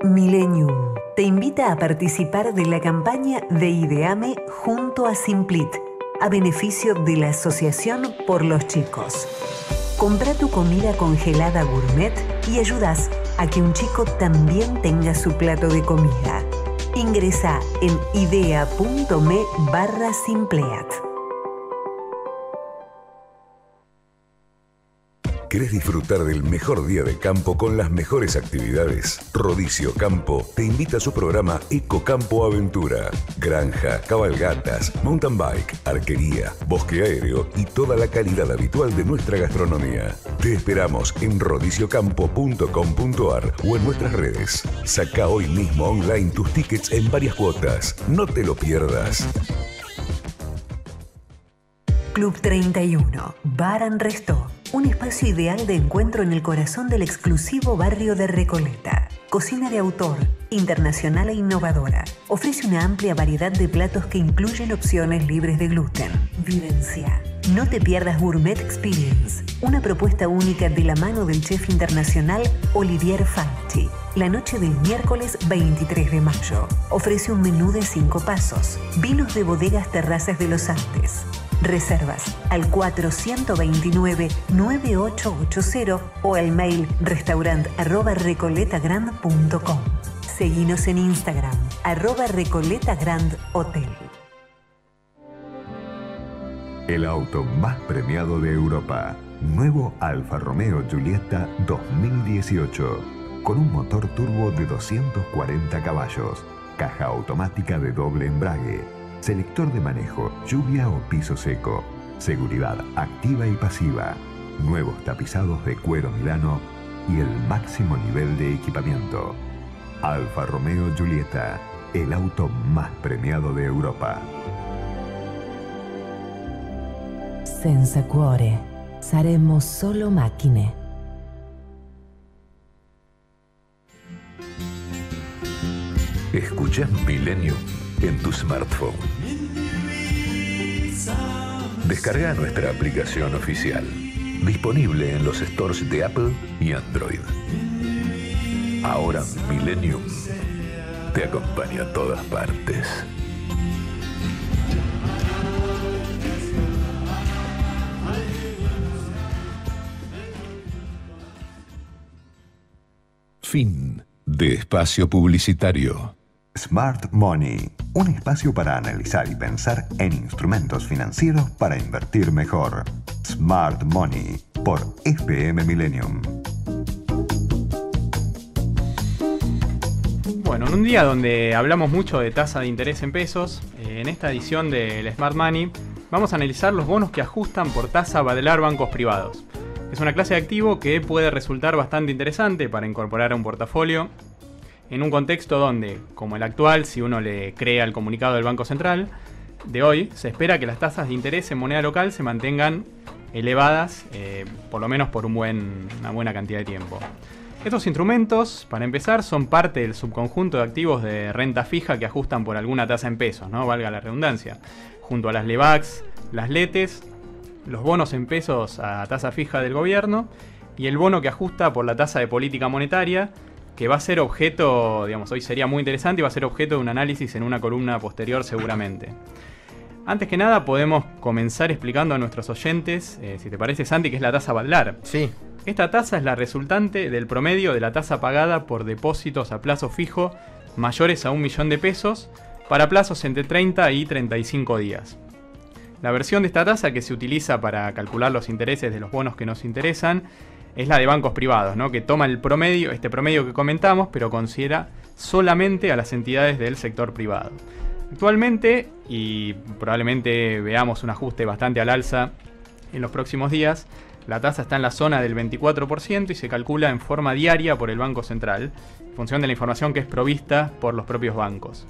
Millennium te invita a participar de la campaña de Ideame junto a Simplit, a beneficio de la Asociación por los Chicos. Compra tu comida congelada gourmet y ayudas a que un chico también tenga su plato de comida. Ingresa en idea.me/Simpleat. ¿Querés disfrutar del mejor día de campo con las mejores actividades? Rodicio Campo te invita a su programa Ecocampo Aventura. Granja, cabalgatas, mountain bike, arquería, bosque aéreo y toda la calidad habitual de nuestra gastronomía. Te esperamos en rodiciocampo.com.ar o en nuestras redes. Saca hoy mismo online tus tickets en varias cuotas. No te lo pierdas. Club 31, Bar and Resto. Un espacio ideal de encuentro en el corazón del exclusivo barrio de Recoleta. Cocina de autor, internacional e innovadora. Ofrece una amplia variedad de platos que incluyen opciones libres de gluten. Vivencia. No te pierdas Gourmet Experience, una propuesta única de la mano del chef internacional Olivier Falchi. La noche del miércoles 23 de mayo. Ofrece un menú de 5 pasos. Vinos de bodegas Terrazas de los Andes. Reservas al 429-9880 o al mail restaurant@recoletagrand.com. Seguinos en Instagram, @RecoletaGrandHotel. El auto más premiado de Europa. Nuevo Alfa Romeo Giulietta 2018. Con un motor turbo de 240 caballos. Caja automática de doble embrague. Selector de manejo, lluvia o piso seco. Seguridad activa y pasiva. Nuevos tapizados de cuero Milano y el máximo nivel de equipamiento. Alfa Romeo Giulietta, el auto más premiado de Europa. Senza cuore, saremo solo macchine. Escuchás Millennium en tu smartphone. Descarga nuestra aplicación oficial, disponible en los stores de Apple y Android. Ahora Millennium te acompaña a todas partes. Fin de espacio publicitario. Smart Money, un espacio para analizar y pensar en instrumentos financieros para invertir mejor. Smart Money, por FM Millennium. Bueno, en un día donde hablamos mucho de tasa de interés en pesos, en esta edición del Smart Money vamos a analizar los bonos que ajustan por tasa a vadelar bancos privados. Es una clase de activo que puede resultar bastante interesante para incorporar a un portafolio en un contexto donde, como el actual, si uno le cree al comunicado del Banco Central de hoy, se espera que las tasas de interés en moneda local se mantengan elevadas, por lo menos por una buena cantidad de tiempo. Estos instrumentos, para empezar, son parte del subconjunto de activos de renta fija que ajustan por alguna tasa en pesos, ¿no? Valga la redundancia. Junto a las LEVAX, las LETES, los bonos en pesos a tasa fija del gobierno y el bono que ajusta por la tasa de política monetaria, que va a ser objeto, digamos, hoy sería muy interesante y va a ser objeto de un análisis en una columna posterior seguramente. Antes que nada podemos comenzar explicando a nuestros oyentes, si te parece, Santi, qué es la tasa vadelar. Sí. Esta tasa es la resultante del promedio de la tasa pagada por depósitos a plazo fijo mayores a 1 millón de pesos para plazos entre 30 y 35 días. La versión de esta tasa que se utiliza para calcular los intereses de los bonos que nos interesan es la de bancos privados, ¿no? Que toma el promedio que comentamos, pero considera solamente a las entidades del sector privado. Actualmente, y probablemente veamos un ajuste bastante al alza en los próximos días, la tasa está en la zona del 24% y se calcula en forma diaria por el Banco Central, en función de la información que es provista por los propios bancos.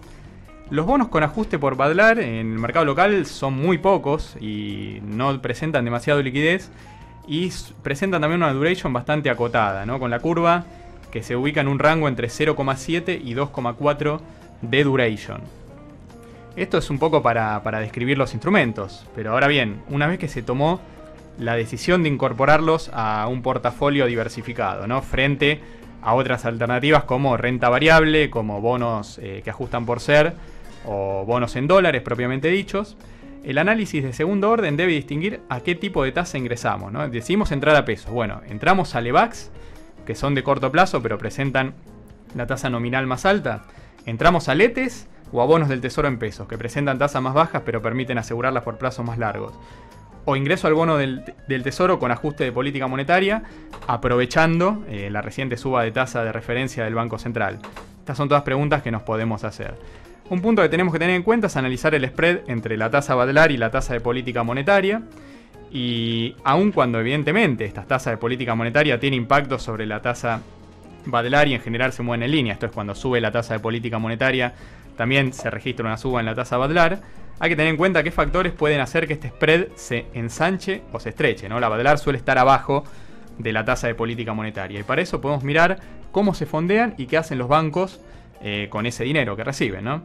Los bonos con ajuste por Badlar en el mercado local son muy pocos y no presentan demasiado liquidez y presentan también una duration bastante acotada, ¿no? Con la curva que se ubica en un rango entre 0,7 y 2,4 de duration. Esto es un poco para describir los instrumentos, pero ahora bien, una vez que se tomó la decisión de incorporarlos a un portafolio diversificado, ¿no? Frente a otras alternativas como renta variable, como bonos que ajustan por ser, o bonos en dólares propiamente dichos, el análisis de segundo orden debe distinguir a qué tipo de tasa ingresamos, ¿no? Decidimos entrar a pesos. Bueno, entramos a LEVAX, que son de corto plazo pero presentan la tasa nominal más alta. Entramos a LETES o a bonos del tesoro en pesos, que presentan tasas más bajas pero permiten asegurarlas por plazos más largos. O ingreso al bono del tesoro con ajuste de política monetaria, aprovechando la reciente suba de tasa de referencia del Banco Central. Estas son todas preguntas que nos podemos hacer. Un punto que tenemos que tener en cuenta es analizar el spread entre la tasa Badlar y la tasa de política monetaria. Y aun cuando evidentemente esta tasa de política monetaria tiene impacto sobre la tasa Badlar y en general se mueven en línea, esto es cuando sube la tasa de política monetaria, también se registra una suba en la tasa Badlar, hay que tener en cuenta qué factores pueden hacer que este spread se ensanche o se estreche, ¿no? La Badlar suele estar abajo de la tasa de política monetaria y para eso podemos mirar cómo se fondean y qué hacen los bancos con ese dinero que reciben, ¿no?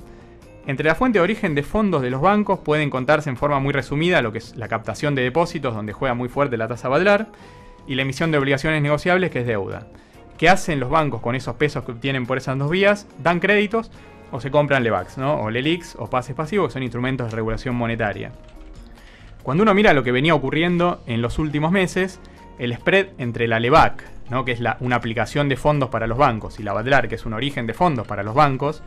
Entre la fuente de origen de fondos de los bancos pueden contarse en forma muy resumida lo que es la captación de depósitos, donde juega muy fuerte la tasa Badlar, y la emisión de obligaciones negociables, que es deuda. ¿Qué hacen los bancos con esos pesos que obtienen por esas dos vías? Dan créditos o se compran LEVAX, ¿no? O LELIX o pases pasivos, que son instrumentos de regulación monetaria. Cuando uno mira lo que venía ocurriendo en los últimos meses, el spread entre la LEVAC, ¿no? Que es una aplicación de fondos para los bancos, y la Badlar, que es un origen de fondos para los bancos,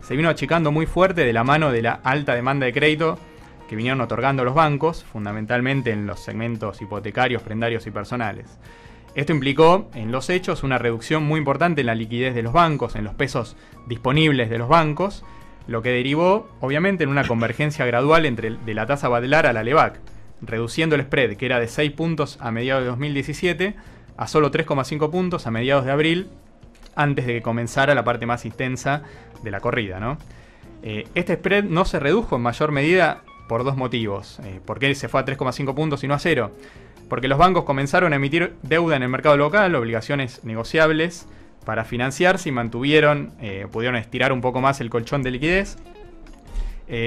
se vino achicando muy fuerte de la mano de la alta demanda de crédito que vinieron otorgando los bancos, fundamentalmente en los segmentos hipotecarios, prendarios y personales. Esto implicó, en los hechos, una reducción muy importante en la liquidez de los bancos, en los pesos disponibles de los bancos, lo que derivó, obviamente, en una convergencia gradual de la tasa Badlar a la LEVAC, reduciendo el spread, que era de 6 puntos a mediados de 2017, a solo 3,5 puntos a mediados de abril, antes de que comenzara la parte más intensa de la corrida, ¿no? Este spread no se redujo en mayor medida por dos motivos. ¿Por qué se fue a 3,5 puntos y no a 0? Porque los bancos comenzaron a emitir deuda en el mercado local, obligaciones negociables, para financiarse y pudieron estirar un poco más el colchón de liquidez,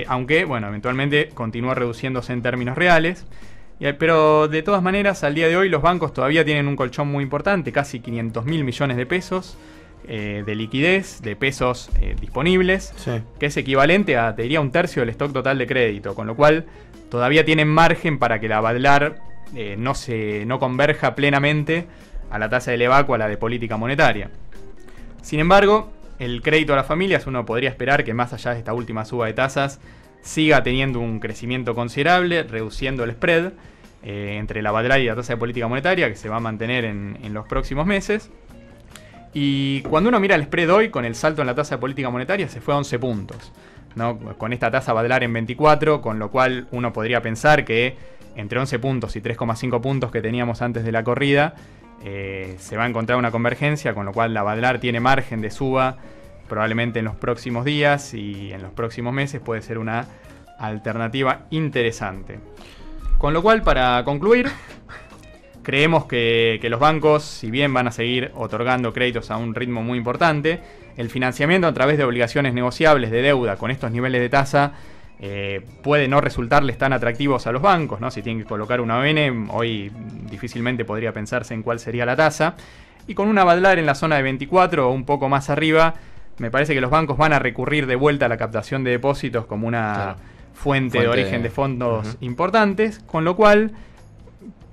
aunque, bueno, eventualmente continuó reduciéndose en términos reales. Pero de todas maneras, al día de hoy los bancos todavía tienen un colchón muy importante, casi 500.000 millones de pesos de liquidez, de pesos disponibles, sí, que es equivalente a, te diría, un tercio del stock total de crédito, con lo cual todavía tienen margen para que la Badlar no converja plenamente a la tasa de LEVAC o a la de política monetaria. Sin embargo, el crédito a las familias, uno podría esperar que más allá de esta última suba de tasas siga teniendo un crecimiento considerable, reduciendo el spread entre la Badlar y la tasa de política monetaria, que se va a mantener en los próximos meses. Y cuando uno mira el spread hoy, con el salto en la tasa de política monetaria, se fue a 11 puntos, ¿no? Con esta tasa Badlar en 24, con lo cual uno podría pensar que entre 11 puntos y 3,5 puntos que teníamos antes de la corrida, se va a encontrar una convergencia, con lo cual la Badlar tiene margen de suba probablemente en los próximos días y en los próximos meses puede ser una alternativa interesante. Con lo cual, para concluir, creemos que los bancos, si bien van a seguir otorgando créditos a un ritmo muy importante, el financiamiento a través de obligaciones negociables de deuda con estos niveles de tasa puede no resultarles tan atractivos a los bancos, ¿no? Si tienen que colocar una ON, hoy difícilmente podría pensarse en cuál sería la tasa. Y con una Badlar en la zona de 24 o un poco más arriba, me parece que los bancos van a recurrir de vuelta a la captación de depósitos como una fuente de origen de fondos importantes, con lo cual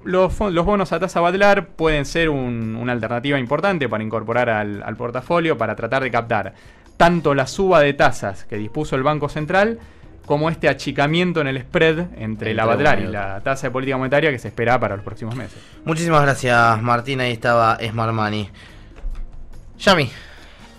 los bonos a tasa Badlar pueden ser una alternativa importante para incorporar al portafolio, para tratar de captar tanto la suba de tasas que dispuso el Banco Central, como este achicamiento en el spread entre la Badlar y la tasa de política monetaria que se espera para los próximos meses. Muchísimas gracias, Martín. Ahí estaba Smart Money. Yami.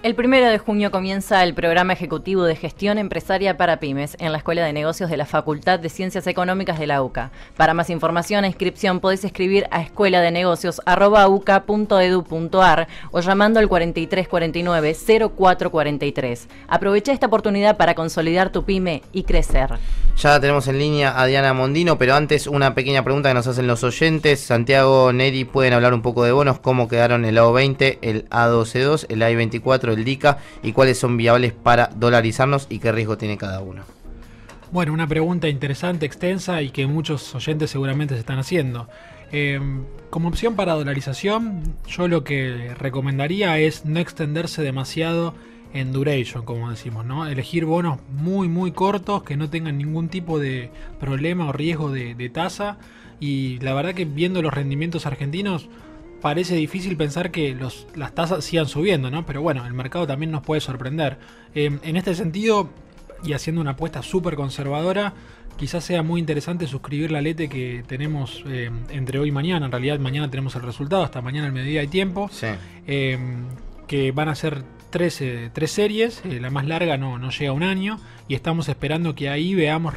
El 1 de junio comienza el programa ejecutivo de gestión empresaria para pymes en la Escuela de Negocios de la Facultad de Ciencias Económicas de la UCA. Para más información e inscripción podés escribir a escueladenegocios@uca.edu.ar o llamando al 4349 0443. Aprovecha esta oportunidad para consolidar tu pyme y crecer. Ya tenemos en línea a Diana Mondino, pero antes una pequeña pregunta que nos hacen los oyentes. Santiago, Neri, ¿pueden hablar un poco de bonos? ¿Cómo quedaron el AO20, el A12.2, el AI24, el DICA? ¿Y cuáles son viables para dolarizarnos y qué riesgo tiene cada uno? Bueno, una pregunta interesante, extensa y que muchos oyentes seguramente se están haciendo. Como opción para dolarización, yo lo que recomendaría es no extenderse demasiado en duration, como decimos, ¿no? Elegir bonos muy cortos que no tengan ningún tipo de problema o riesgo de tasa. Y la verdad que viendo los rendimientos argentinos parece difícil pensar que las tasas sigan subiendo, ¿no? Pero bueno, el mercado también nos puede sorprender. En este sentido, y haciendo una apuesta súper conservadora, quizás sea muy interesante suscribir la lete que tenemos entre hoy y mañana. En realidad mañana tenemos el resultado, hasta mañana al mediodía hay tiempo. Sí. Que van a ser tres series, la más larga no llega a un año, y estamos esperando que ahí veamos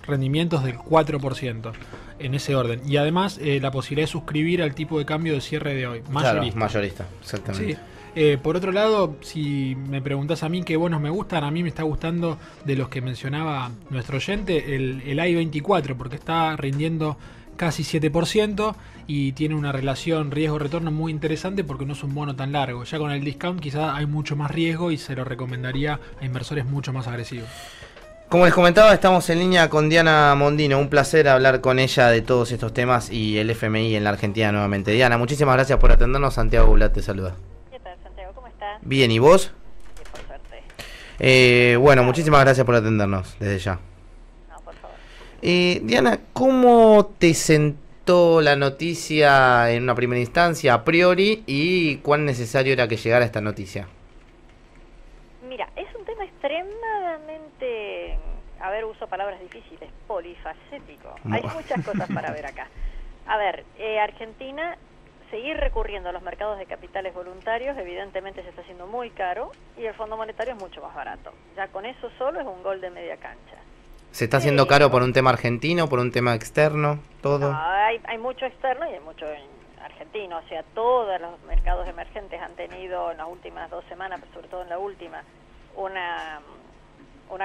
rendimientos del 4%, en ese orden. Y además la posibilidad de suscribir al tipo de cambio de cierre de hoy, mayorista. Claro, mayorista, exactamente. Sí. Por otro lado, si me preguntás a mí qué bonos me gustan, a mí me está gustando de los que mencionaba nuestro oyente, el AI24, porque está rindiendo casi 7% y tiene una relación riesgo-retorno muy interesante porque no es un bono tan largo. Ya con el discount quizás hay mucho más riesgo y se lo recomendaría a inversores mucho más agresivos. Como les comentaba, estamos en línea con Diana Mondino. Un placer hablar con ella de todos estos temas y el FMI en la Argentina nuevamente. Diana, muchísimas gracias por atendernos. Santiago Bulat te saluda. ¿Qué tal, Santiago? ¿Cómo estás? Bien, ¿y vos? Bien, por suerte. Bueno, muchísimas gracias por atendernos desde ya. Diana, ¿cómo te sentó la noticia en una primera instancia, a priori, y cuán necesario era que llegara esta noticia? Mira, es un tema extremadamente, a ver, uso palabras difíciles, polifacético. Hay muchas cosas para ver acá. A ver, Argentina, seguir recurriendo a los mercados de capitales voluntarios, evidentemente se está haciendo muy caro, y el Fondo Monetario es mucho más barato. Ya con eso solo es un gol de media cancha. ¿Se está haciendo caro por un tema argentino, por un tema externo, todo? No, hay mucho externo y hay mucho argentino. O sea, todos los mercados emergentes han tenido en las últimas 2 semanas, pero sobre todo en la última, una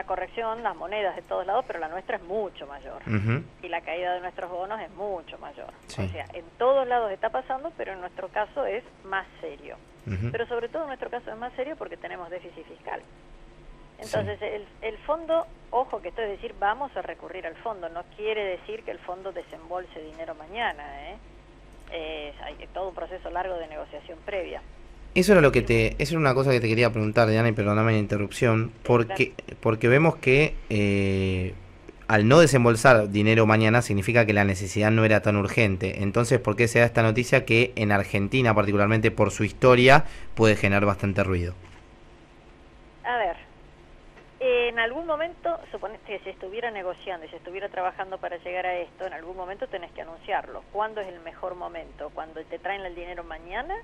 corrección, las monedas de todos lados, pero la nuestra es mucho mayor. Y la caída de nuestros bonos es mucho mayor. Sí. O sea, en todos lados está pasando, pero en nuestro caso es más serio. Pero sobre todo en nuestro caso es más serio porque tenemos déficit fiscal. Entonces, sí. el fondo, ojo que esto es decir, vamos a recurrir al fondo, no quiere decir que el fondo desembolse dinero mañana, hay todo un proceso largo de negociación previa. Eso era eso era una cosa que te quería preguntar, Diana, y perdóname la interrupción, porque vemos que al no desembolsar dinero mañana significa que la necesidad no era tan urgente. Entonces, ¿por qué se da esta noticia que en Argentina, particularmente por su historia, puede generar bastante ruido? A ver, en algún momento, suponete que se estuviera negociando y se estuviera trabajando para llegar a esto, en algún momento tenés que anunciarlo. ¿Cuándo es el mejor momento? ¿Cuando te traen el dinero mañana?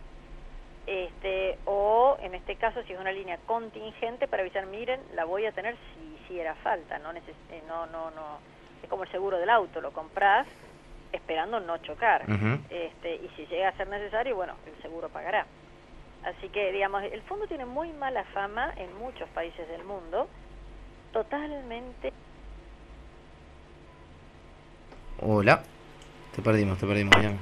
O en este caso, si es una línea contingente para avisar, miren, la voy a tener si hiciera falta. No, es como el seguro del auto, lo comprás esperando no chocar. Y si llega a ser necesario, bueno, el seguro pagará. Así que, digamos, el fondo tiene muy mala fama en muchos países del mundo. Totalmente. Hola, te perdimos, Diana.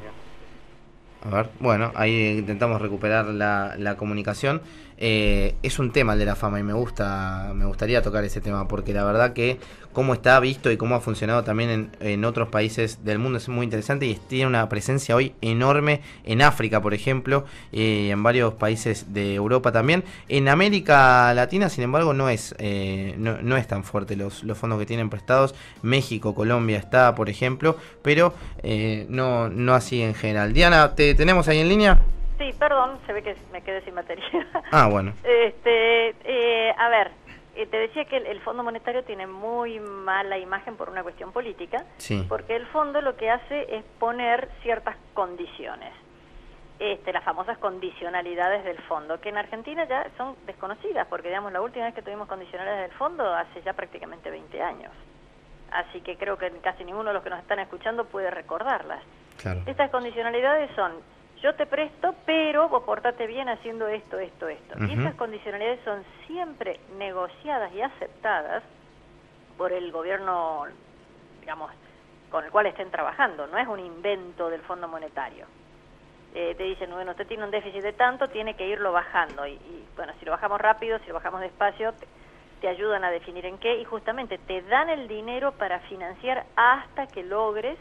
A ver, bueno, ahí intentamos recuperar la comunicación. Es un tema el de la fama y me gustaría tocar ese tema porque la verdad que cómo está visto y cómo ha funcionado también en otros países del mundo es muy interesante y tiene una presencia hoy enorme en África, por ejemplo, y en varios países de Europa también. En América Latina, sin embargo, no es tan fuerte los fondos que tienen prestados. México, Colombia está, por ejemplo, pero no así en general. Diana, ¿te tenemos ahí en línea? Sí, perdón, se ve que me quedé sin batería. Ah, bueno. A ver, te decía que el Fondo Monetario tiene muy mala imagen por una cuestión política, sí. Porque el fondo lo que hace es poner ciertas condiciones. las famosas condicionalidades del fondo, que en Argentina ya son desconocidas, porque digamos la última vez que tuvimos condicionalidades del fondo hace ya prácticamente 20 años. Así que creo que casi ninguno de los que nos están escuchando puede recordarlas. Claro. Estas condicionalidades son: yo te presto, pero vos portate bien haciendo esto. Y esas condicionalidades son siempre negociadas y aceptadas por el gobierno, digamos, con el cual estén trabajando. No es un invento del Fondo Monetario. Te dicen, bueno, usted tiene un déficit de tanto, tiene que irlo bajando. Y bueno, si lo bajamos rápido, si lo bajamos despacio, te ayudan a definir en qué, y justamente te dan el dinero para financiar hasta que logres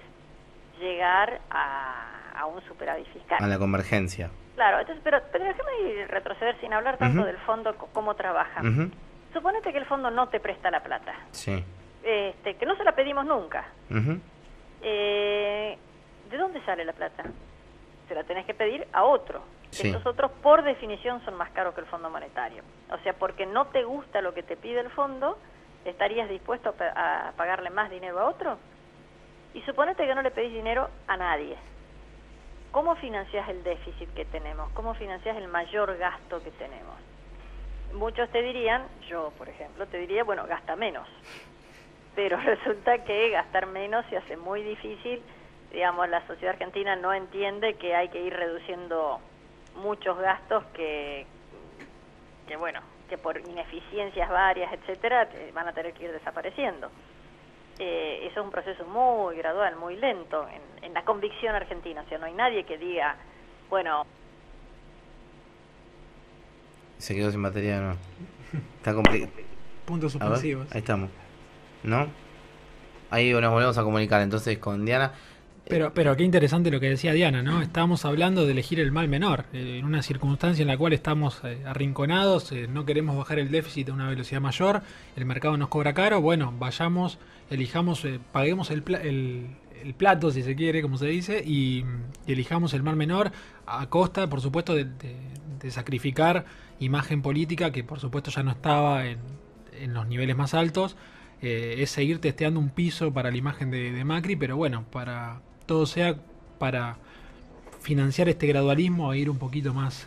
llegar a un superávit fiscal. A la convergencia. Claro, entonces, pero déjame retroceder sin hablar tanto del fondo, cómo trabaja. Suponete que el fondo no te presta la plata. Sí. Que no se la pedimos nunca. ¿De dónde sale la plata? Se la tenés que pedir a otro. Sí. Estos otros, por definición, son más caros que el Fondo Monetario. O sea, porque no te gusta lo que te pide el fondo, ¿estarías dispuesto a pagarle más dinero a otro? Y suponete que no le pedís dinero a nadie. ¿Cómo financiás el déficit que tenemos? ¿Cómo financiás el mayor gasto que tenemos? Muchos te dirían, yo por ejemplo, te diría, bueno, gasta menos. Pero resulta que gastar menos se hace muy difícil. Digamos, la sociedad argentina no entiende que hay que ir reduciendo muchos gastos que por ineficiencias varias, etcétera, van a tener que ir desapareciendo. Eso es un proceso muy gradual, muy lento en la convicción argentina. O sea, no hay nadie que diga, bueno... Se quedó sin batería, ¿no? Está complicado. Puntos suspensivos. Ahí estamos. ¿No? Ahí nos volvemos a comunicar entonces con Diana. Pero qué interesante lo que decía Diana, ¿no? Estábamos hablando de elegir el mal menor, en una circunstancia en la cual estamos arrinconados, no queremos bajar el déficit a una velocidad mayor, el mercado nos cobra caro, bueno, vayamos, elijamos, paguemos el plato, si se quiere, como se dice, y elijamos el mal menor a costa, por supuesto, de sacrificar imagen política, que por supuesto ya no estaba en los niveles más altos. Es seguir testeando un piso para la imagen de Macri, pero bueno, para todo sea para financiar este gradualismo e ir un poquito más,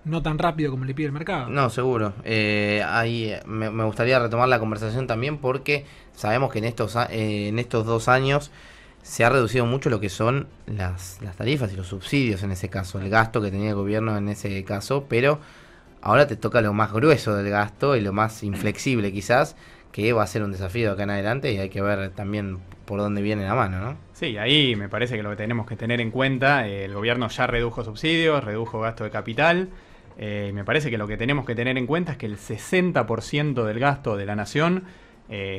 no tan rápido como le pide el mercado. No, seguro. Ahí me gustaría retomar la conversación también, porque sabemos que en estos 2 años se ha reducido mucho lo que son las tarifas y los subsidios en ese caso, el gasto que tenía el gobierno en ese caso, pero ahora te toca lo más grueso del gasto y lo más inflexible quizás, que va a ser un desafío de acá en adelante, y hay que ver también por dónde viene la mano, ¿no? Sí, ahí me parece que lo que tenemos que tener en cuenta, el gobierno ya redujo subsidios, redujo gasto de capital, me parece que lo que tenemos que tener en cuenta es que el 60% del gasto de la nación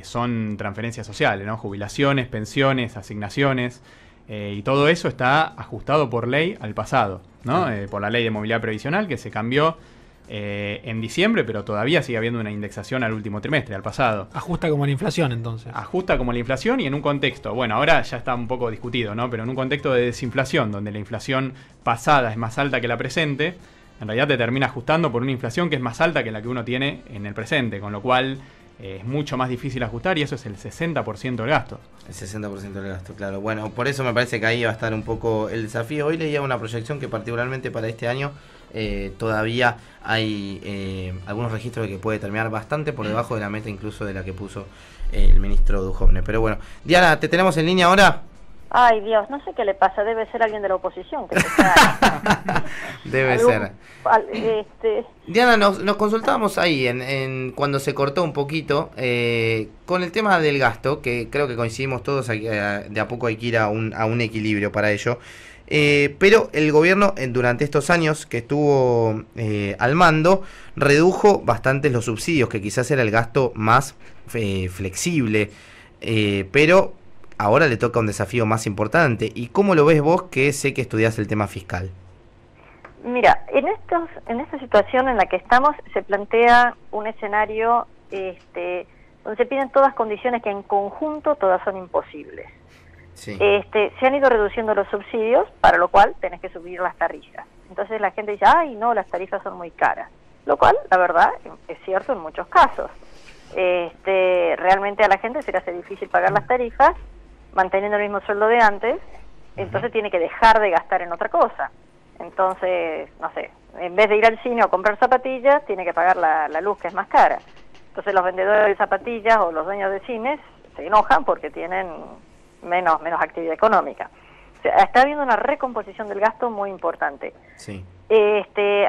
son transferencias sociales, ¿no? Jubilaciones, pensiones, asignaciones, y todo eso está ajustado por ley al pasado, ¿no? Por la ley de movilidad previsional, que se cambió en diciembre, pero todavía sigue habiendo una indexación al último trimestre, al pasado. Ajusta como la inflación, entonces. Ajusta como la inflación, y en un contexto, bueno, ahora ya está un poco discutido, ¿no? Pero en un contexto de desinflación, donde la inflación pasada es más alta que la presente, en realidad te termina ajustando por una inflación que es más alta que la que uno tiene en el presente, con lo cual es mucho más difícil ajustar, y eso es el 60% del gasto. El 60% del gasto, claro. Bueno, por eso me parece que ahí va a estar un poco el desafío. Hoy leía una proyección que particularmente para este año todavía hay algunos registros de que puede terminar bastante por debajo de la meta, incluso de la que puso el ministro Duhovne. Pero bueno, Diana, ¿te tenemos en línea ahora? Ay, Dios, no sé qué le pasa, debe ser alguien de la oposición que está... Debe ser. Diana, nos consultábamos ahí en cuando se cortó un poquito con el tema del gasto, que creo que coincidimos todos, de a poco hay que ir a un equilibrio para ello. Pero el gobierno durante estos años que estuvo al mando redujo bastante los subsidios, que quizás era el gasto más flexible, pero ahora le toca un desafío más importante. ¿Y cómo lo ves vos, que sé que estudiás el tema fiscal? Mira, en esta situación en la que estamos se plantea un escenario donde se piden todas condiciones que en conjunto todas son imposibles. Sí. Se han ido reduciendo los subsidios, para lo cual tenés que subir las tarifas. Entonces la gente dice, ay no, las tarifas son muy caras. Lo cual, la verdad, es cierto en muchos casos. Realmente a la gente se le hace difícil pagar las tarifas, manteniendo el mismo sueldo de antes, entonces tiene que dejar de gastar en otra cosa. Entonces, no sé, en vez de ir al cine o comprar zapatillas, tiene que pagar la luz, que es más cara. Entonces los vendedores de zapatillas o los dueños de cines se enojan porque tienen menos actividad económica. O sea, está habiendo una recomposición del gasto muy importante. Sí.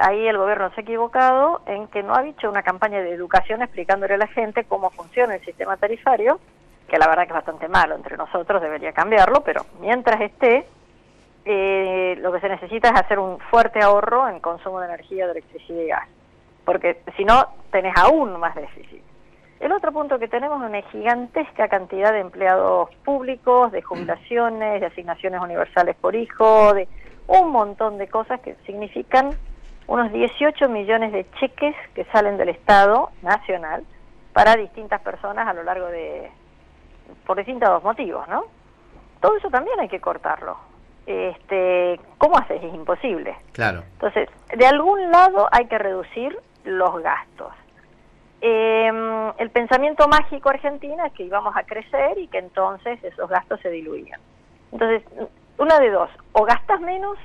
Ahí el gobierno se ha equivocado en que no ha hecho una campaña de educación explicándole a la gente cómo funciona el sistema tarifario, que la verdad que es bastante malo, entre nosotros debería cambiarlo, pero mientras esté, lo que se necesita es hacer un fuerte ahorro en consumo de energía, de electricidad y gas, porque si no tenés aún más déficit. El otro punto que tenemos es una gigantesca cantidad de empleados públicos, de jubilaciones, de asignaciones universales por hijo, de un montón de cosas que significan unos 18 millones de cheques que salen del Estado Nacional para distintas personas a lo largo por distintos motivos, ¿no? Todo eso también hay que cortarlo. ¿Cómo haces? Es imposible. Claro. Entonces, de algún lado hay que reducir los gastos. El pensamiento mágico argentino es que íbamos a crecer y que entonces esos gastos se diluían. Entonces, una de dos, o gastas menos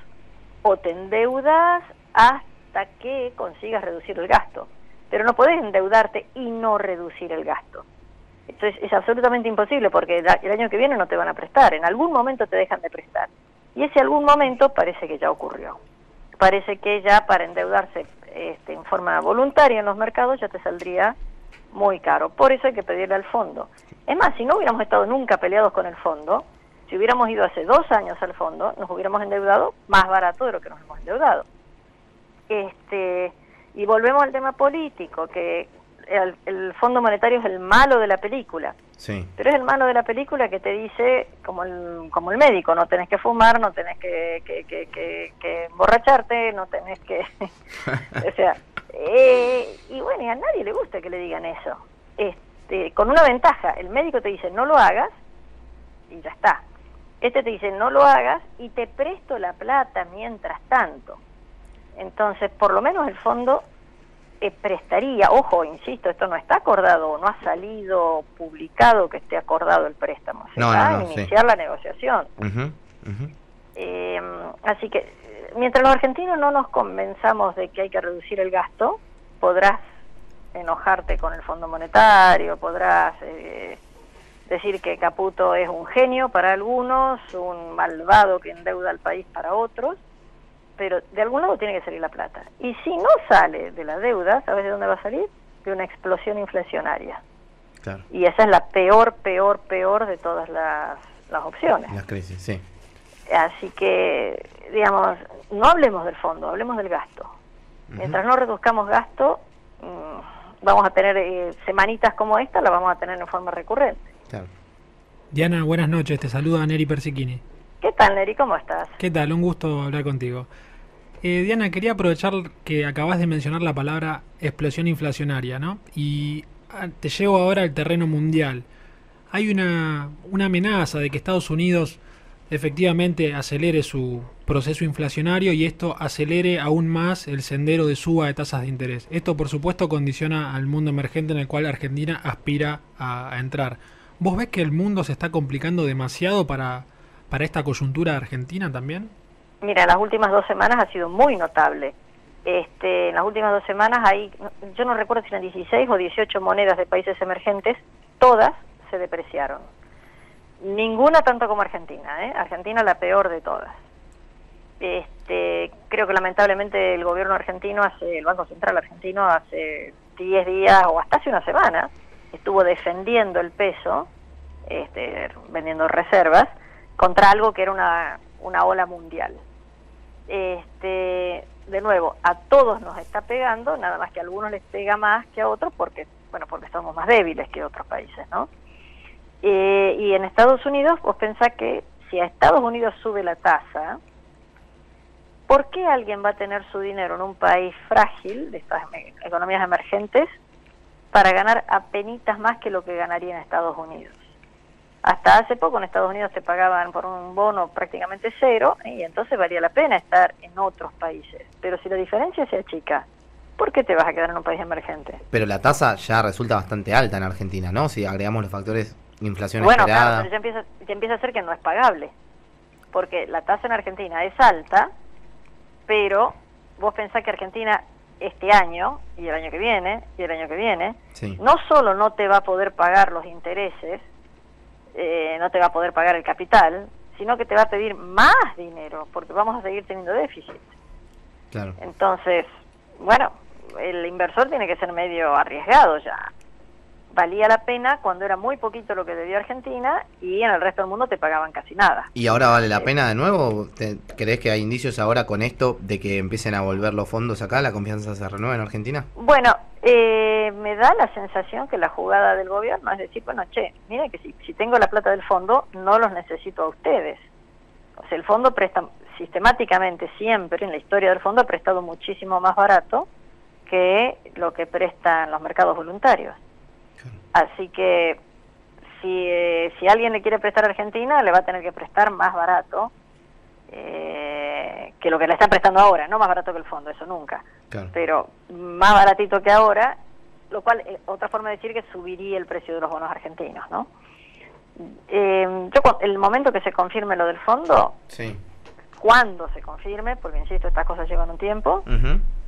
o te endeudas hasta que consigas reducir el gasto. Pero no podés endeudarte y no reducir el gasto. Entonces es absolutamente imposible porque el año que viene no te van a prestar, en algún momento te dejan de prestar. Y ese algún momento parece que ya ocurrió. Parece que ya para endeudarse en forma voluntaria en los mercados ya te saldría muy caro. Por eso hay que pedirle al fondo. Es más, si no hubiéramos estado nunca peleados con el fondo, si hubiéramos ido hace 2 años al fondo, nos hubiéramos endeudado más barato de lo que nos hemos endeudado. Y volvemos al tema político, que el Fondo Monetario es el malo de la película. Sí. Pero es el malo de la película que te dice, como el médico, no tenés que fumar, no tenés que emborracharte, no tenés que... o sea, y bueno, y a nadie le gusta que le digan eso. Con una ventaja, el médico te dice no lo hagas y ya está. Te dice no lo hagas y te presto la plata mientras tanto. Entonces, por lo menos el fondo prestaría, ojo, insisto, esto no está acordado, no ha salido publicado que esté acordado el préstamo, se va a iniciar la negociación. Así que, mientras los argentinos no nos convenzamos de que hay que reducir el gasto, podrás enojarte con el Fondo Monetario, podrás decir que Caputo es un genio para algunos, un malvado que endeuda al país para otros, pero de algún lado tiene que salir la plata. Y si no sale de la deuda, ¿sabes de dónde va a salir? De una explosión inflacionaria. Claro. Y esa es la peor de todas las opciones. Las crisis, sí. Así que, digamos, no hablemos del fondo, hablemos del gasto. Mientras no reduzcamos gasto, vamos a tener semanitas como esta, la vamos a tener en forma recurrente. Claro. Diana, buenas noches, te saluda Neri Persichini. ¿Qué tal, Neri? ¿Cómo estás? ¿Qué tal? Un gusto hablar contigo. Diana, quería aprovechar que acabas de mencionar la palabra explosión inflacionaria, ¿no? Y te llevo ahora al terreno mundial. Hay una amenaza de que Estados Unidos efectivamente acelere su proceso inflacionario y esto acelere aún más el sendero de suba de tasas de interés. Esto, por supuesto, condiciona al mundo emergente en el cual Argentina aspira a entrar. ¿Vos ves que el mundo se está complicando demasiado para esta coyuntura de Argentina también? Mira, las últimas 2 semanas ha sido muy notable. En las últimas 2 semanas hay, yo no recuerdo si eran 16 o 18 monedas de países emergentes, todas se depreciaron. Ninguna tanto como Argentina, ¿eh? Argentina la peor de todas. Creo que lamentablemente el gobierno argentino, el Banco Central argentino, hace 10 días o hasta hace una semana, estuvo defendiendo el peso, vendiendo reservas, contra algo que era una ola mundial. De nuevo, a todos nos está pegando, nada más que a algunos les pega más que a otros porque somos más débiles que otros países, ¿no? Y en Estados Unidos, vos pensás que si a Estados Unidos sube la tasa, ¿por qué alguien va a tener su dinero en un país frágil, de estas economías emergentes, para ganar apenitas más que lo que ganaría en Estados Unidos? Hasta hace poco en Estados Unidos te pagaban por un bono prácticamente 0 y entonces valía la pena estar en otros países. Pero si la diferencia se achica, ¿por qué te vas a quedar en un país emergente? Pero la tasa ya resulta bastante alta en Argentina, ¿no? Si agregamos los factores inflación esperada. Bueno, claro, pero ya empieza a ser que no es pagable. Porque la tasa en Argentina es alta, pero vos pensás que Argentina este año, y el año que viene, y el año que viene, Sí. no solo no te va a poder pagar los intereses, no te va a poder pagar el capital, sino que te va a pedir más dinero, porque vamos a seguir teniendo déficit. Claro. Entonces, bueno, el inversor tiene que ser medio arriesgado ya. Valía la pena cuando era muy poquito lo que debía Argentina y en el resto del mundo te pagaban casi nada. ¿Y ahora vale la pena de nuevo? ¿Crees que hay indicios ahora con esto de que empiecen a volver los fondos acá, la confianza se renueva en Argentina? Bueno, me da la sensación que la jugada del gobierno es decir, bueno, miren que si tengo la plata del fondo, no los necesito a ustedes. O sea, el fondo presta sistemáticamente, siempre en la historia del fondo, ha prestado muchísimo más barato que lo que prestan los mercados voluntarios. Así que si alguien le quiere prestar a Argentina, le va a tener que prestar más barato que lo que le están prestando ahora. No más barato que el fondo, eso nunca. Claro. Pero más baratito que ahora, lo cual, otra forma de decir que subiría el precio de los bonos argentinos, ¿no? El momento que se confirme lo del fondo, Sí. cuando se confirme, porque insisto, estas cosas llevan un tiempo,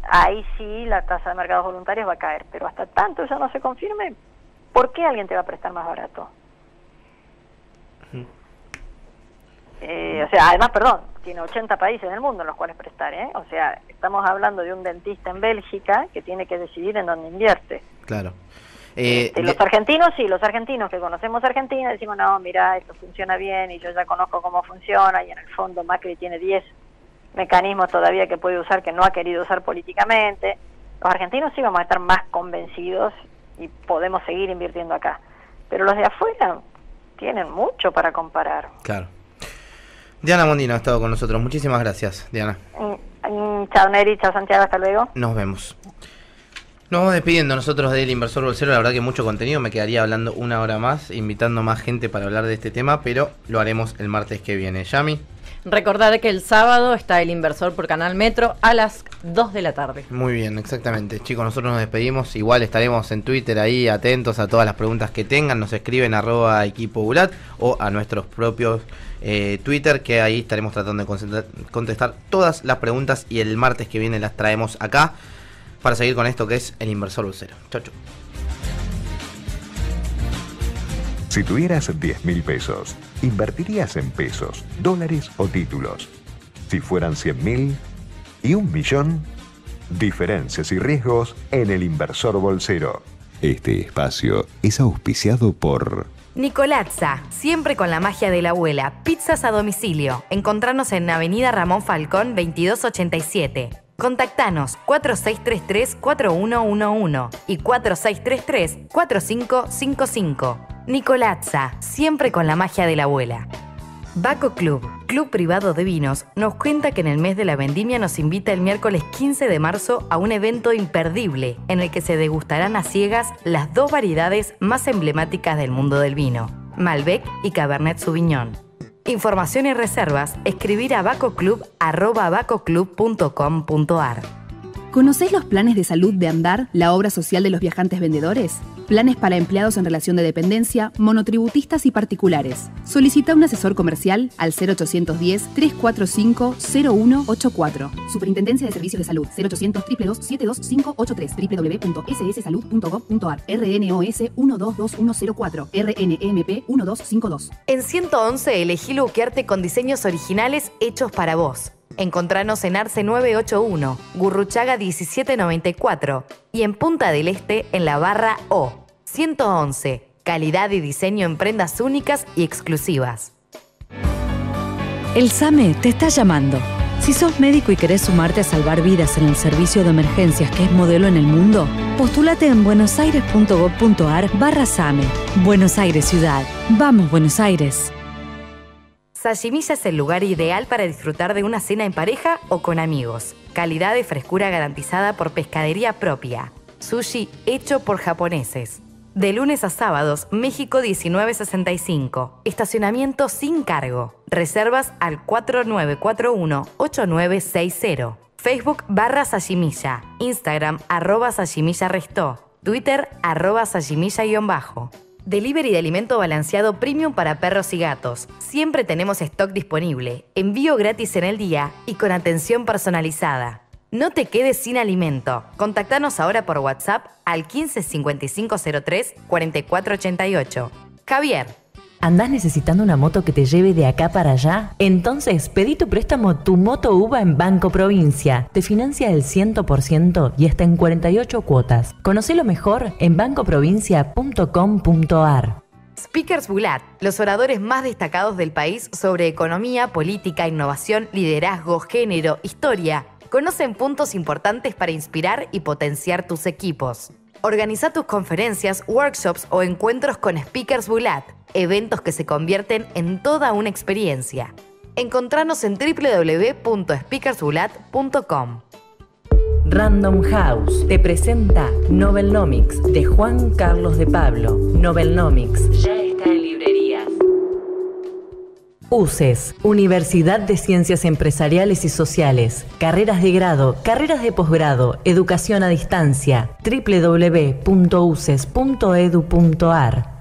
ahí sí la tasa de mercados voluntarios va a caer. Pero hasta tanto eso no se confirme, ¿por qué alguien te va a prestar más barato? O sea, además, perdón, tiene 80 países en el mundo en los cuales prestar, ¿eh? O sea, estamos hablando de un dentista en Bélgica que tiene que decidir en dónde invierte. Claro. Los argentinos, sí, los argentinos que conocemos Argentina, decimos, no, mira, esto funciona bien y yo ya conozco cómo funciona, y en el fondo Macri tiene 10 mecanismos todavía que puede usar que no ha querido usar políticamente. Los argentinos sí vamos a estar más convencidos y podemos seguir invirtiendo acá. Pero los de afuera tienen mucho para comparar. Claro. Diana Mondino ha estado con nosotros. Muchísimas gracias, Diana. Chao Neri, chao Santiago, hasta luego. Nos vemos. Nos vamos despidiendo nosotros del Inversor Bolsero. La verdad que mucho contenido. Me quedaría hablando una hora más, invitando más gente para hablar de este tema, pero lo haremos el martes que viene. Yami. Recordar que el sábado está el Inversor por Canal Metro a las 2 de la tarde. Muy bien, exactamente. Chicos, nosotros nos despedimos. Igual estaremos en Twitter ahí atentos a todas las preguntas que tengan. Nos escriben @equipobulat o a nuestros propios Twitter, que ahí estaremos tratando de contestar todas las preguntas y el martes que viene las traemos acá para seguir con esto que es el Inversor Bolsero. Chau, chau. Si tuvieras 10.000 pesos, ¿invertirías en pesos, dólares o títulos? Si fueran 100.000 y 1.000.000, diferencias y riesgos en el Inversor Bolsero. Este espacio es auspiciado por Nicolazza, siempre con la magia de la abuela. Pizzas a domicilio. Encontranos en Avenida Ramón Falcón 2287. Contactanos 4633-4111 y 4633-4555. Nicolazza, siempre con la magia de la abuela. Baco Club, club privado de vinos, nos cuenta que en el mes de la vendimia nos invita el miércoles 15 de marzo a un evento imperdible en el que se degustarán a ciegas las dos variedades más emblemáticas del mundo del vino, Malbec y Cabernet Sauvignon. Información y reservas, escribir a bacoclub@bacoclub.com.ar. ¿Conocés los planes de salud de Andar, la obra social de los viajantes vendedores? Planes para empleados en relación de dependencia, monotributistas y particulares. Solicita un asesor comercial al 0810-345-0184. Superintendencia de Servicios de Salud 0800-222-72583 www.sssalud.gov.ar RNOS 122104 RNMP 1252. En 111 elegí luquearte con diseños originales hechos para vos. Encontranos en Arce 981, Gurruchaga 1794 y en Punta del Este en la barra O. 111, calidad y diseño en prendas únicas y exclusivas. El SAME te está llamando. Si sos médico y querés sumarte a salvar vidas en el servicio de emergencias que es modelo en el mundo, postúlate en buenosaires.gov.ar/SAME. Buenos Aires Ciudad. Vamos, Buenos Aires. Sashimilla es el lugar ideal para disfrutar de una cena en pareja o con amigos. Calidad y frescura garantizada por pescadería propia. Sushi hecho por japoneses. De lunes a sábados, México 1965. Estacionamiento sin cargo. Reservas al 4941-8960. Facebook /Sashimilla. Instagram @Sashimilla Restó. Twitter @Sashimilla_. Delivery de alimento balanceado premium para perros y gatos. Siempre tenemos stock disponible, envío gratis en el día y con atención personalizada. No te quedes sin alimento. Contactanos ahora por WhatsApp al 15 5503 4488. Javier. ¿Andás necesitando una moto que te lleve de acá para allá? Entonces pedí tu préstamo Tu Moto UVA en Banco Provincia. Te financia el 100% y hasta en 48 cuotas. Conocelo mejor en bancoprovincia.com.ar. Speakers Bulat, los oradores más destacados del país sobre economía, política, innovación, liderazgo, género, historia. Conocen puntos importantes para inspirar y potenciar tus equipos. Organiza tus conferencias, workshops o encuentros con Speakers Bulat, eventos que se convierten en toda una experiencia. Encontranos en www.speakersbulat.com. Random House te presenta Novelnomics de Juan Carlos de Pablo. Novelnomics ya está en librerías. UCES, Universidad de Ciencias Empresariales y Sociales, carreras de grado, carreras de posgrado, educación a distancia, www.uces.edu.ar.